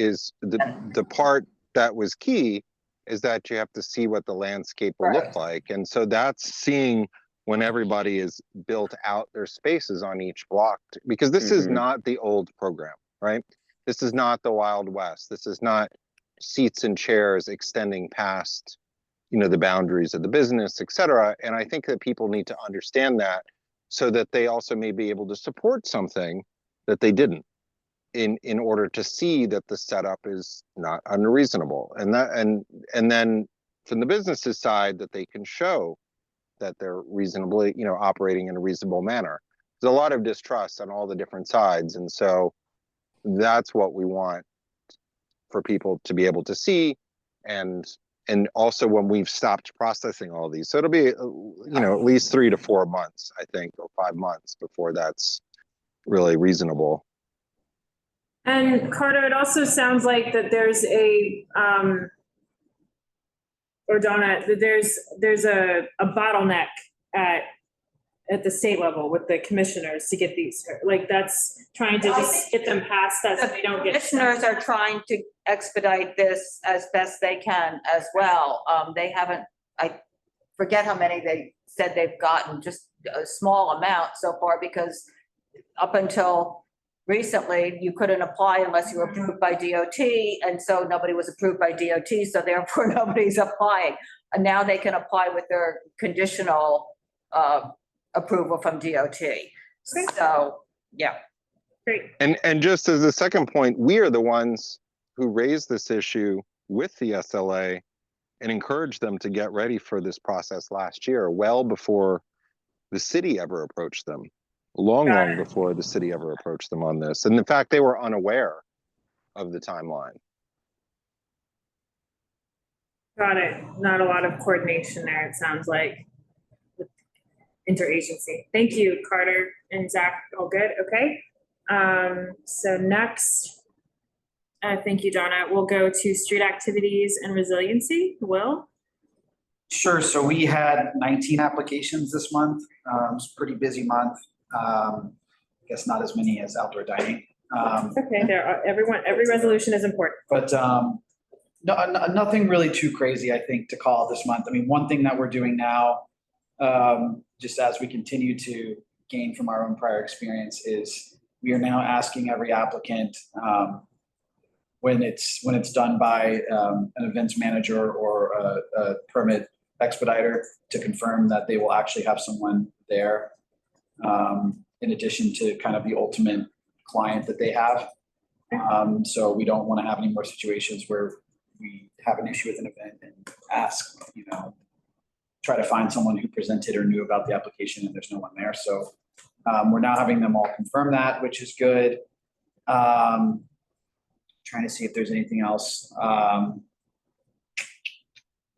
the part that was key is that you have to see what the landscape will look like. And so that's seeing when everybody is built out their spaces on each block, because this is not the old program, right? This is not the Wild West. This is not seats and chairs extending past, you know, the boundaries of the business, et cetera. And I think that people need to understand that so that they also may be able to support something that they didn't in order to see that the setup is not unreasonable. And that and then from the businesses side that they can show that they're reasonably, you know, operating in a reasonable manner. There's a lot of distrust on all the different sides. And so that's what we want for people to be able to see. And also when we've stopped processing all these. So it'll be, you know, at least 3 to 4 months, I think, or 5 months before that's really reasonable. And Carter, it also sounds like that there's a, or Donna, that there's a bottleneck at the state level with the commissioners to get these, like that's trying to just get them past that so they don't get. Commissioners are trying to expedite this as best they can as well. They haven't, I forget how many they said they've gotten, just a small amount so far, because up until recently, you couldn't apply unless you were approved by DOT, and so nobody was approved by DOT, so therefore nobody's applying. And now they can apply with their conditional approval from DOT. So, yeah. Great. And just as a second point, we are the ones who raised this issue with the SLA and encouraged them to get ready for this process last year, well before the city ever approached them. Long before the city ever approached them on this. And in fact, they were unaware of the timeline. Got it. Not a lot of coordination there, it sounds like, with interagency. Thank you, Carter and Zach. All good? Okay. So next, thank you, Donna. We'll go to street activities and resiliency. Will? Sure. So we had 19 applications this month. It was a pretty busy month. I guess not as many as outdoor dining. Okay, every resolution is important. But nothing really too crazy, I think, to call this month. I mean, one thing that we're doing now, just as we continue to gain from our own prior experience, is we are now asking every applicant when it's done by an events manager or a permit expediter to confirm that they will actually have someone there. In addition to kind of the ultimate client that they have. So we don't want to have any more situations where we have an issue with an event and ask, you know, try to find someone who presented or knew about the application and there's no one there. So we're now having them all confirm that, which is good. Trying to see if there's anything else.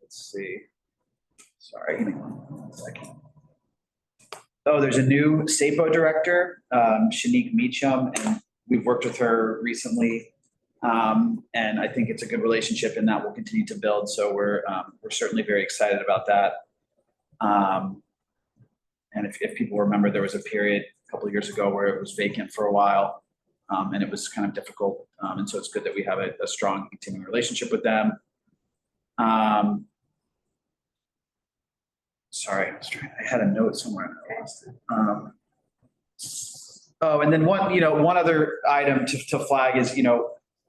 Let's see. Sorry, give me 1 second. Oh, there's a new SAPO director, Shanique Meacham, and we've worked with her recently. And I think it's a good relationship and that will continue to build. So we're certainly very excited about that. And if people remember, there was a period a couple of years ago where it was vacant for a while. And it was kind of difficult. And so it's good that we have a strong continuing relationship with them. Sorry, I had a note somewhere and I lost it. Oh, and then one other item to flag is,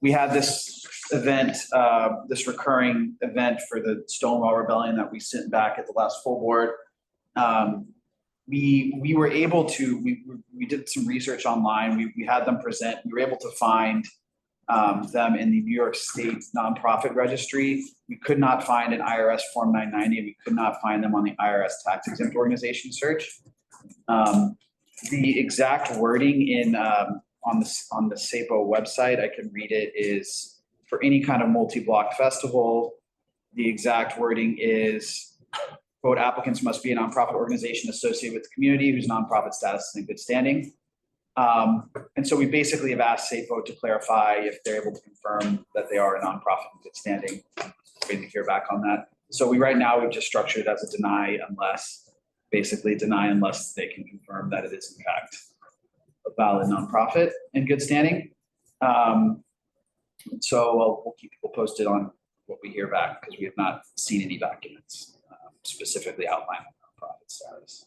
we had this event, this recurring event for the Stonewall Rebellion that we sent back at the last full board. We were able to, we did some research online. We had them present. We were able to find them in the New York State nonprofit registry. We could not find an IRS Form 990. We could not find them on the IRS tax exempt organization search. The exact wording on the SAPO website, I can read it, is for any kind of multi-block festival. The exact wording is, quote, applicants must be a nonprofit organization associated with the community whose nonprofit status is in good standing. And so we basically have asked SAPO to clarify if they're able to confirm that they are a nonprofit in good standing. Waiting to hear back on that. So right now we've just structured it as a deny unless they can confirm that it is in fact a valid nonprofit in good standing. So we'll keep people posted on what we hear back because we have not seen any documents specifically outlining nonprofit status.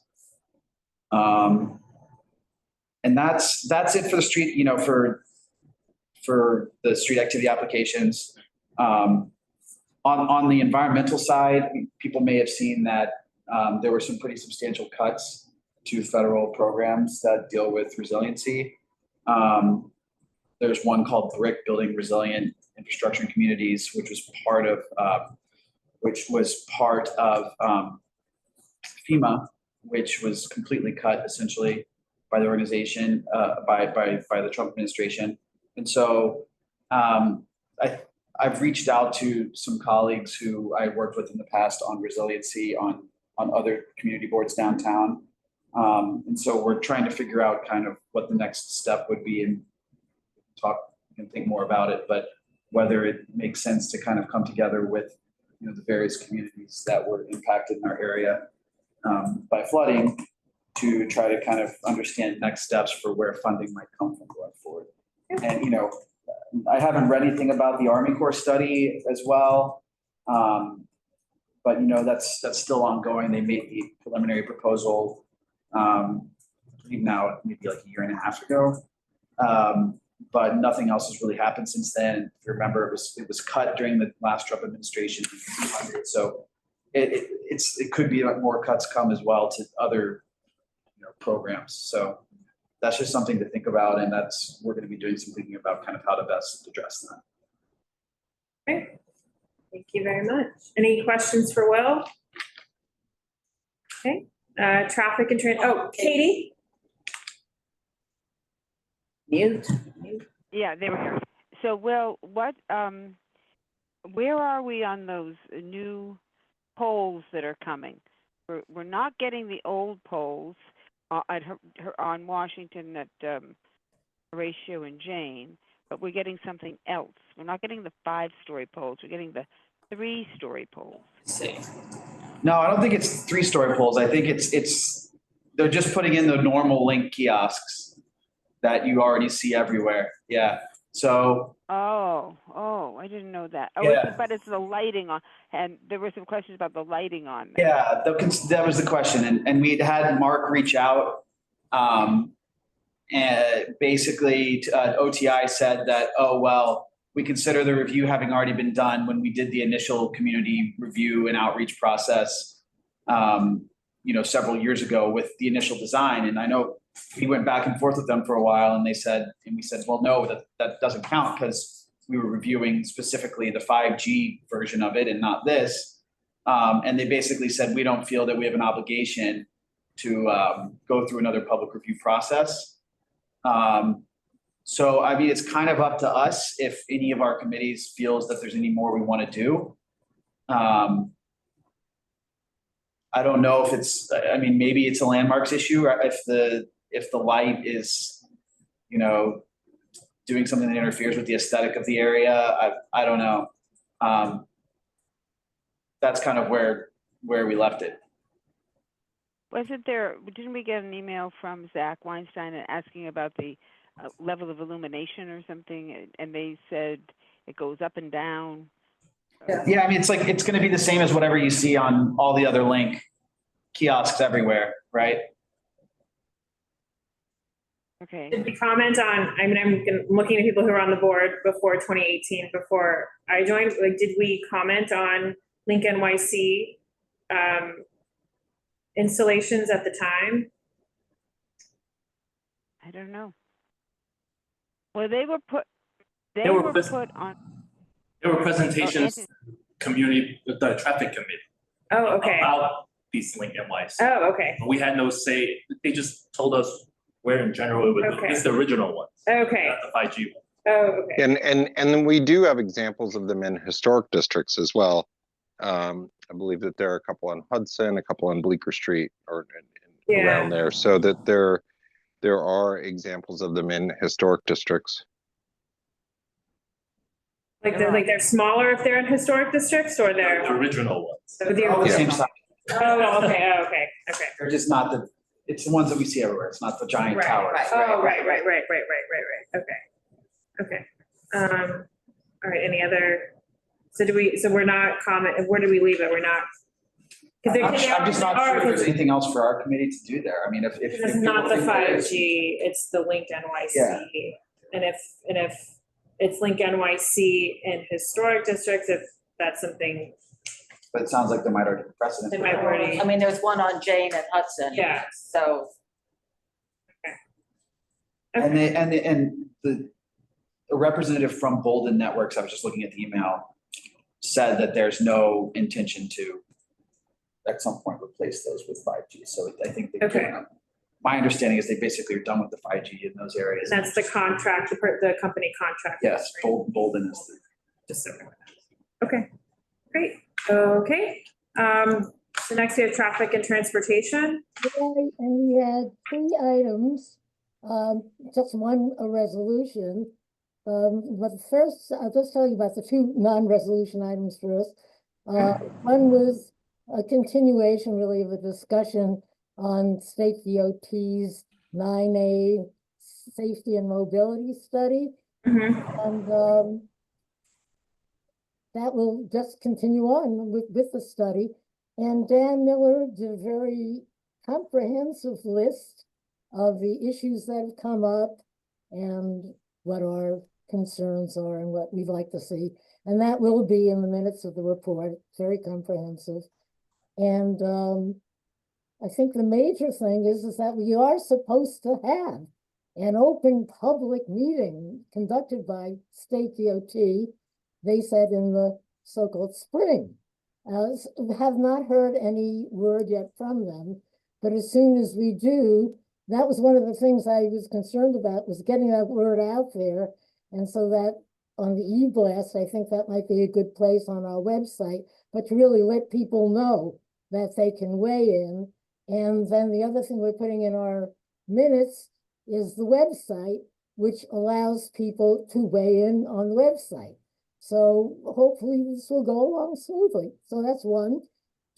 And that's it for the street, for the street activity applications. On the environmental side, people may have seen that there were some pretty substantial cuts to federal programs that deal with resiliency. There's one called BRIC, Building Resilient Infrastructure and Communities, which was part of FEMA, which was completely cut essentially by the organization, by the Trump administration. And so I've reached out to some colleagues who I worked with in the past on resiliency on other community boards downtown. And so we're trying to figure out kind of what the next step would be and think more about it, but whether it makes sense to kind of come together with the various communities that were impacted in our area by flooding to try to kind of understand next steps for where funding might come from going forward. And, I haven't read anything about the Army Corps study as well. But, that's still ongoing. They made the preliminary proposal, I believe now maybe like a year and a half ago. But nothing else has really happened since then. If you remember, it was cut during the last Trump administration. So it could be that more cuts come as well to other programs. So that's just something to think about, and we're going to be doing some thinking about kind of how to best address that. Okay, thank you very much. Any questions for Will? Okay, traffic and Katie? Mute. Yeah, they were here. So Will, where are we on those new polls that are coming? We're not getting the old polls on Washington at Horatio and Jane, but we're getting something else. We're not getting the 5-story polls. We're getting the 3-story polls. No, I don't think it's 3-story polls. I think they're just putting in the normal link kiosks that you already see everywhere. Yeah. So. Oh, I didn't know that. Oh, yeah. But it's the lighting on, and there were some questions about the lighting on there. Yeah, that was the question. And we'd had Mark reach out, and basically OTI said that, we consider the review having already been done when we did the initial community review and outreach process, several years ago with the initial design. And I know we went back and forth with them for a while, and we said, well, no, that doesn't count because we were reviewing specifically the 5G version of it and not this. And they basically said, we don't feel that we have an obligation to go through another public review process. So, I mean, it's kind of up to us if any of our committees feels that there's any more we want to do. I don't know if maybe it's a landmarks issue if the light is, doing something that interferes with the aesthetic of the area. I don't know. That's kind of where we left it. Wasn't there, didn't we get an email from Zach Weinstein asking about the level of illumination or something? And they said it goes up and down. Yeah, I mean, it's gonna be the same as whatever you see on all the other Link kiosks everywhere, right? Okay. Did we comment on, I mean, I'm looking at people who were on the board before 2018, before I joined, like, did we comment on Link NYC installations at the time? I don't know. Well, they were put on. There were presentations, community, the traffic committee. Oh, okay. About these Link NYC. Oh, okay. We had no say, they just told us where in general it would, Okay. it's the original ones. Okay. Not the 5G one. Oh, okay. And then we do have examples of them in historic districts as well. I believe that there are a couple on Hudson, a couple on Bleecker Street, or around there, so that there are examples of them in historic districts. Like they're smaller if they're in historic districts, or they're The original ones. So the All the same size. Oh, okay. Oh, okay. Okay. They're just not it's the ones that we see everywhere. It's not the giant Right, towers. Oh, right. Okay. Okay. All right. Any other? So we're not comment. Where do we leave it? We're not. I'm just not sure if there's anything else for our committee to do there. I mean, if it's not the 5G, it's the Link NYC. Yeah. And if it's Link NYC in historic districts, if that's something. But it sounds like there might already be precedent. They might already. I mean, there's one on Jane and Hudson. Yeah. So. Okay. And the representative from Bolden Networks, I was just looking at the email, said that there's no intention to at some point replace those with 5G. So I think my understanding is they basically are done with the 5G in those areas. That's the contract, the company contract. Yes, Bolden is the. Just so. Okay, great. Okay. So next we have traffic and transportation. And we had 3 items, just one a resolution. But first, I'll just tell you about the 2 non-resolution items first. One was a continuation really of a discussion on state DOT's 9A safety and mobility study. And that will just continue on with the study. And Dan Miller did a very comprehensive list of the issues that have come up and what our concerns are and what we'd like to see. And that will be in the minutes of the report, very comprehensive. And I think the major thing is that we are supposed to have an open public meeting conducted by state DOT, they said in the so-called spring. Have not heard any word yet from them, but as soon as we do, that was one of the things I was concerned about, was getting that word out there. And so that on the e-blast, I think that might be a good place on our website, but to really let people know that they can weigh in. And then the other thing we're putting in our minutes is the website, which allows people to weigh in on the website. So hopefully this will go along smoothly. So that's 1.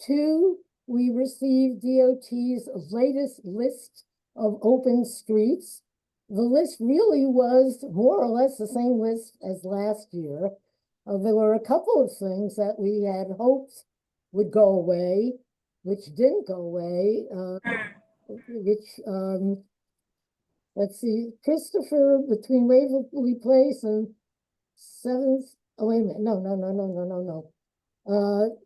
2, we received DOT's latest list of open streets. The list really was more or less the same list as last year. There were a couple of things that we had hoped would go away, which didn't go away, let's see, Christopher between Waverly Place and 7th, oh, wait a minute, no.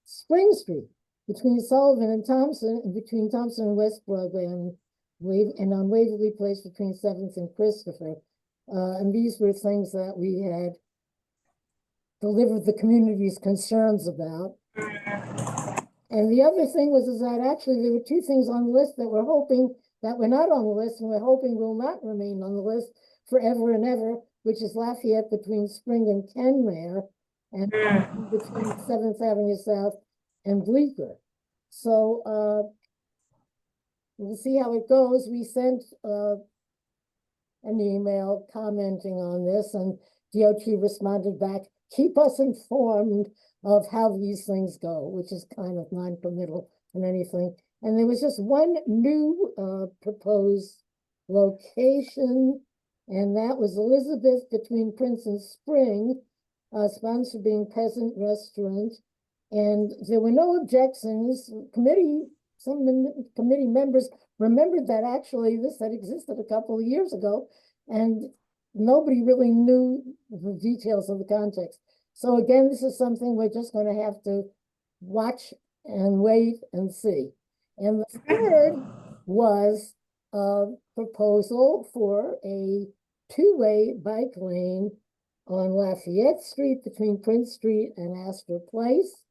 Spring Street, between Sullivan and Thompson, and between Thompson and West Broadway, and on Waverly Place between 7th and Christopher. And these were things that we had delivered the community's concerns about. And the other thing was that actually there were 2 things on the list that we're hoping that were not on the list, and we're hoping will not remain on the list forever and ever, which is Lafayette between Spring and Kenmare, and between 7th Avenue South and Bleecker. So we'll see how it goes. We sent an email commenting on this, and DOT responded back, keep us informed of how these things go, which is kind of non-committal and anything. And there was just one new proposed location, and that was Elizabeth between Prince and Spring, sponsor being Peasant Restaurant. And there were no objections. Some committee members remembered that actually this had existed a couple of years ago, and nobody really knew the details of the context. So again, this is something we're just going to have to watch and wait and see. And the third was a proposal for a two-way bike lane on Lafayette Street between Prince Street and Astor Place.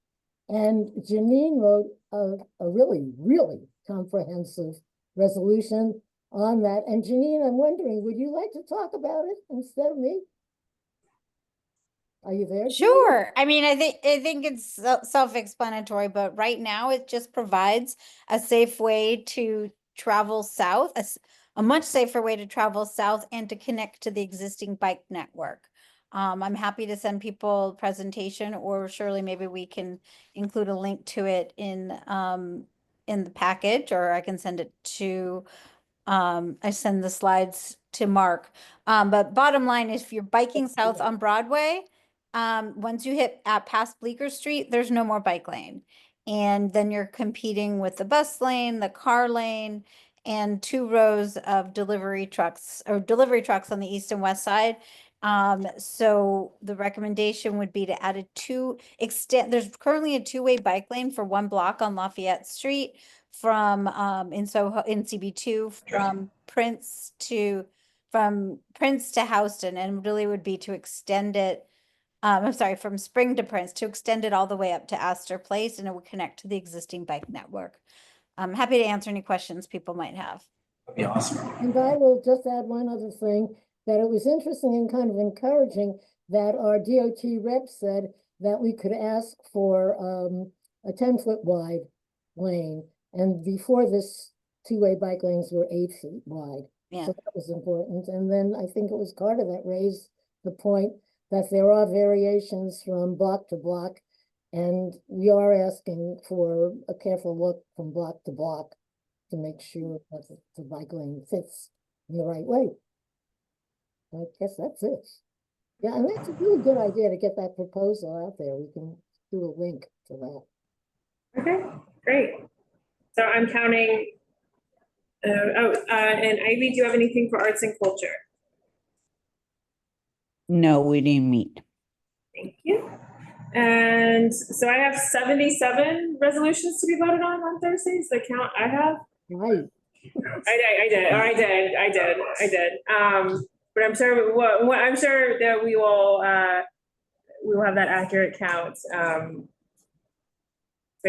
And Janine wrote a really, really comprehensive resolution on that. And Janine, I'm wondering, would you like to talk about it instead of me? Are you there? Janine? Sure. I mean, I think it's self-explanatory, but right now it just provides a safe way to travel south, a much safer way to travel south and to connect to the existing bike network. I'm happy to send people a presentation, or surely maybe we can include a link to it in the package, or I can send it to I send the slides to Mark. But bottom line is, if you're biking south on Broadway, once you hit past Bleecker Street, there's no more bike lane. And then you're competing with the bus lane, the car lane, and 2 rows of delivery trucks on the east and west side. So the recommendation would be to add there's currently a 2-way bike lane for 1 block on Lafayette Street from in CB2 from Prince to Houston, and really would be to extend it. I'm sorry, from Spring to Prince, to extend it all the way up to Astor Place, and it would connect to the existing bike network. I'm happy to answer any questions people might have. That'd be awesome. And I will just add one other thing, that it was interesting and kind of encouraging that our DOT rep said that we could ask for a 10-foot wide lane. And before this, 2-way bike lanes were 8 feet wide. Yeah. So that was important. And then I think it was Carter that raised the point that there are variations from block to block. And we are asking for a careful look from block to block to make sure that the bike lane fits in the right way. I guess that's it. Yeah, and that's a really good idea to get that proposal out there. We can do a link to that. Okay, great. So I'm counting. And Ivy, do you have anything for arts and culture? No, we didn't meet. Thank you. And so I have 77 resolutions to be voted on Thursdays. The count I have. Right. I did. But I'm sure I'm sure that we will have that accurate count. So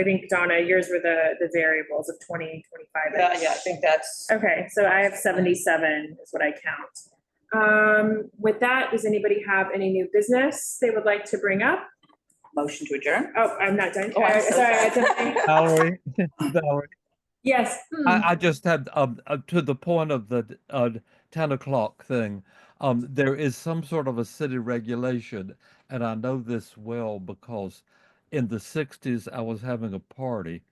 I think, Donna, yours were the variables of 20, 25. Yeah, I think that's. Okay, so I have 77 is what I count. With that, does anybody have any new business they would like to bring up? Motion to adjourn? Oh, I'm not done. Oh, I'm so sorry. Valerie, Yes. I just had, to the point of the 10 o'clock thing, there is some sort of a city regulation, and I know this well because in the 60s I was having a party,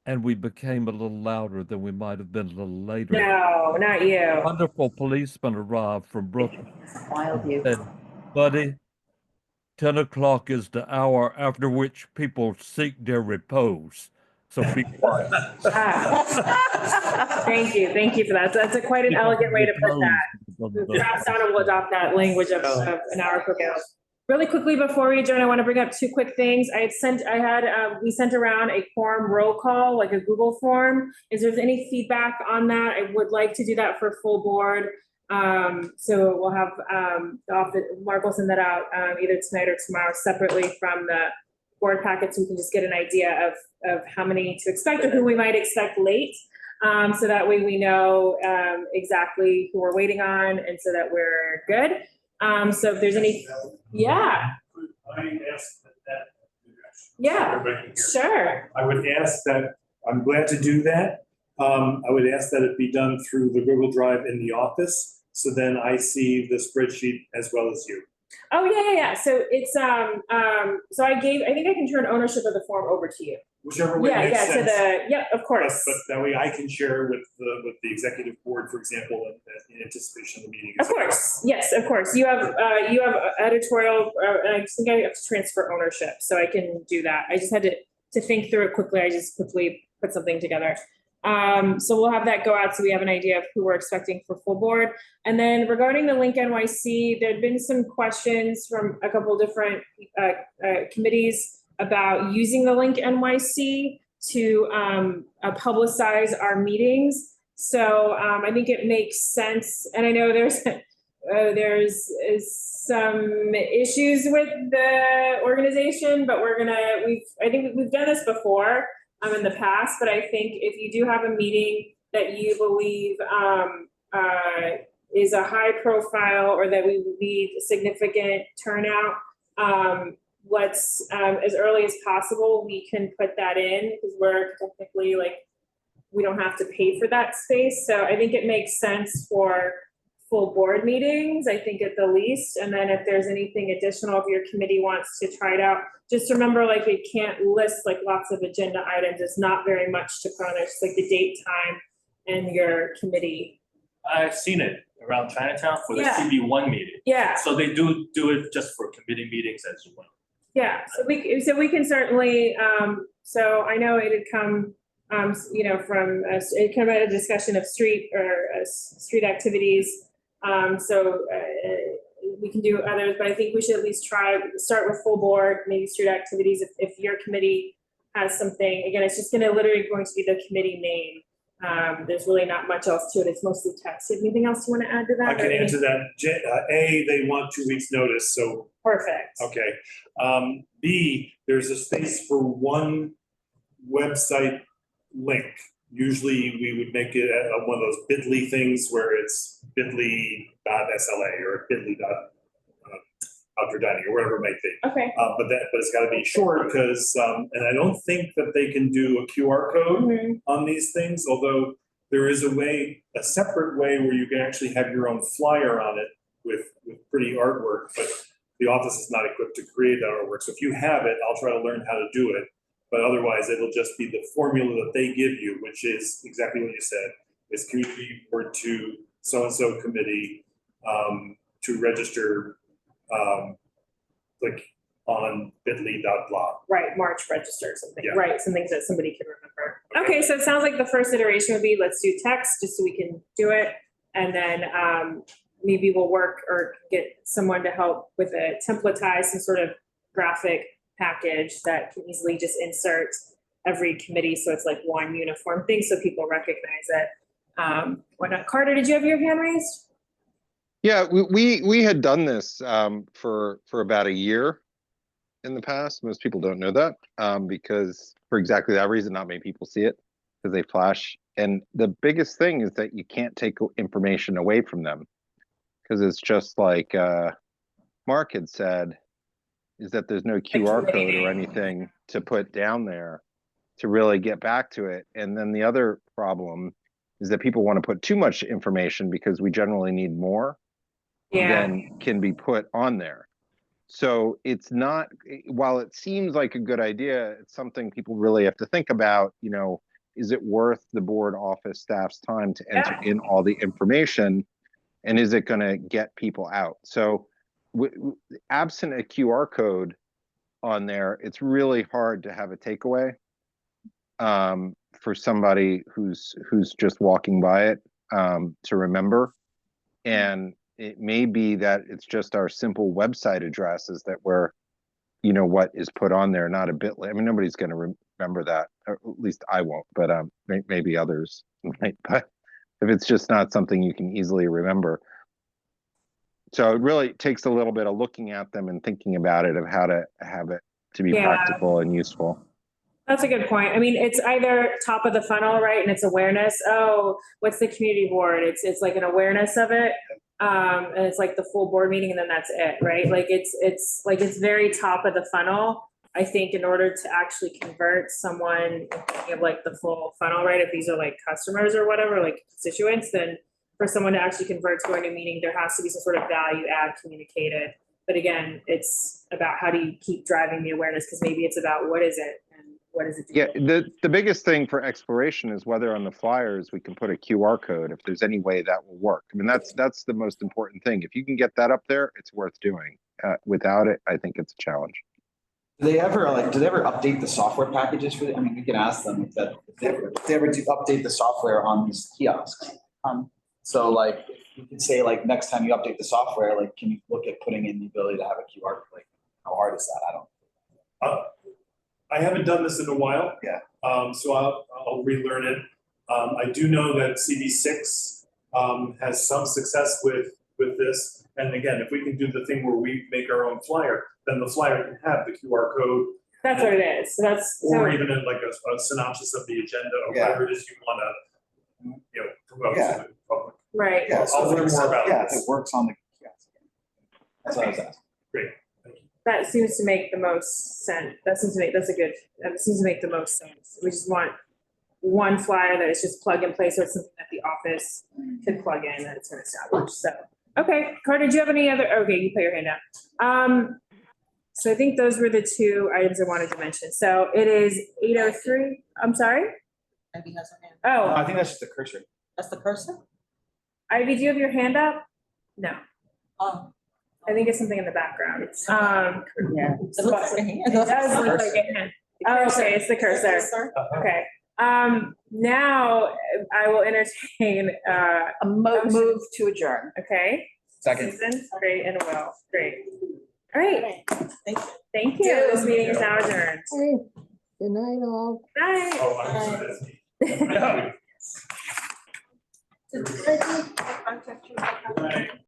and we became a little louder than we might have been a little later. No, not you. A wonderful policeman arrived from Brooklyn. Wild you. Said, buddy, 10 o'clock is the hour after which people seek their repose. So be quiet. Thank you for that. So that's quite an elegant way to put that. Perhaps Donna will adopt that language of an hour ago. Really quickly before we adjourn, I want to bring up 2 quick things. We sent around a quorum roll call, like a Google form. Is there any feedback on that? I would like to do that for full board. So we'll have Mark will send that out either tonight or tomorrow separately from the board packet, so we can just get an idea of how many to expect or who we might expect late. So that way we know exactly who we're waiting on, and so that we're good. So if there's any, yeah. I asked that. Yeah, sure. I would ask that, I'm glad to do that. I would ask that it be done through the Google Drive in the office, so then I see the spreadsheet as well as you. Oh, yeah. So it's, so I think I can turn ownership of the form over to you. whichever way Yeah, makes yeah, to sense. of course. But that way I can share with the executive board, for example, in anticipation of the meeting. Of course, yes, of course. You have editorial, and I think I have to transfer ownership, so I can do that. I just had to think through it quickly. I just quickly put something together. So we'll have that go out so we have an idea of who we're expecting for full board. And then regarding the Link NYC, there'd been some questions from a couple different committees about using the Link NYC to publicize our meetings. So I think it makes sense, and I know there's some issues with the organization, but I think we've done this before in the past, but I think if you do have a meeting that you believe is a high profile or that we need a significant turnout, let's as early as possible, we can put that in because we're technically we don't have to pay for that space. So I think it makes sense for full board meetings, I think at the least. And then if there's anything additional, if your committee wants to try it out, just remember it can't list lots of agenda items. It's not very much to put on there. It's the date, time, and your committee. I've seen it around Chinatown for the CB1 meeting. Yeah. So they do it just for committee meetings as well. Yeah, so we can certainly, so I know it had come, from, it came out of discussion of street activities. So we can do others, but I think we should at least start with full board, maybe street activities. If your committee has something, again, it's just literally going to be the committee name. There's really not much else to it. It's mostly text. Anything else you want to add to that? I can answer that. A, they want 2 weeks notice, so. Perfect. Okay. B, there's a space for one website link. Usually we would make it one of those bit.ly things where it's bit.ly.sla or bit.ly.outdoor dining or whatever it might be. Okay. But it's got to be short because, and I don't think that they can do a QR code on these things, although there is a separate way where you can actually have your own flyer on it with pretty artwork, but the office is not equipped to create that artwork. So if you have it, I'll try to learn how to do it. But otherwise, it'll just be the formula that they give you, which is exactly what you said. It's community board to so-and-so committee to register on bit.ly.blah. Right, March register or something. Yeah. Right, some things that somebody can remember. Okay, so it sounds like the first iteration would be let's do text just so we can do it. And then maybe we'll work or get someone to help with a templatize, some sort of graphic package that can easily just insert every committee so it's one uniform thing so people recognize it. Whatnot. Carter, did you have your hand raised? Yeah, we had done this for about a year in the past. Most people don't know that because for exactly that reason, not many people see it because they flash. And the biggest thing is that you can't take information away from them because it's just like Mark had said, is that there's no QR code or anything to put down there to really get back to it. And then the other problem is that people want to put too much information because we generally need more than can be put on there. So it's not, while it seems like a good idea, it's something people really have to think about, is it worth the board office staff's time to enter in all the information? And is it going to get people out? So absent a QR code on there, it's really hard to have a takeaway for somebody who's just walking by it to remember. And it may be that it's just our simple website addresses that where what is put on there, not a bit.ly. I mean, nobody's going to remember that, or at least I won't, but maybe others might. But if it's just not something you can easily remember. So it really takes a little bit of looking at them and thinking about it, of how to have it to be practical and useful. That's a good point. I mean, it's either top of the funnel, right? And it's awareness. Oh, what's the community board? It's like an awareness of it. And it's like the full board meeting and then that's it, right? It's very top of the funnel. I think in order to actually convert someone, thinking of the full funnel, right? If these are customers or whatever, constituents, then for someone to actually convert to going to a meeting, there has to be some sort of value add communicated. But again, it's about how do you keep driving the awareness, because maybe it's about what is it and what does it do? Yeah, the biggest thing for exploration is whether on the flyers we can put a QR code, if there's any way that will work. I mean, that's the most important thing. If you can get that up there, it's worth doing. Without it, I think it's a challenge. Do they ever update the software packages for, I mean, we can ask them if they ever do update the software on these kiosks. So like, you could say like, next time you update the software, like, can you look at putting in the ability to have a QR, like, how hard is that? I don't. I haven't done this in a while. Yeah. So I'll relearn it. I do know that CB6 has some success with this. And again, if we can do the thing where we make our own flyer, then the flyer can have the QR code. That's what it is. So that's. Or even in like a synopsis of the agenda or whatever it is you wanna, promote to the public. Right. Yeah, I'll learn more about yeah, this. if it works on the kiosk. That's what I was asking. Great. That seems to make the most sense. That seems to make the most sense. We just want one flyer that is just plug and play, so it's something that the office can plug in and it's gonna establish. So, okay, Carter, do you have any other, okay, you put your hand down. So I think those were the two items I wanted to mention. So it is 8:03. I'm sorry? Ivy has her hand. Oh, I think that's just the cursor. That's the cursor? Ivy, do you have your hand up? No, Oh. I think it's something in the background. Yeah. It looks like a hand. It does look like a hand. Oh, okay, it's the cursor. Okay. Now I will entertain, A move to adjourn. okay. Second. Susan, great, and Will, great. All right, Thank you. thank you. This meeting is now adjourned. Hey, good night all. Bye. Oh, I'm sorry. Did I contact you? Right.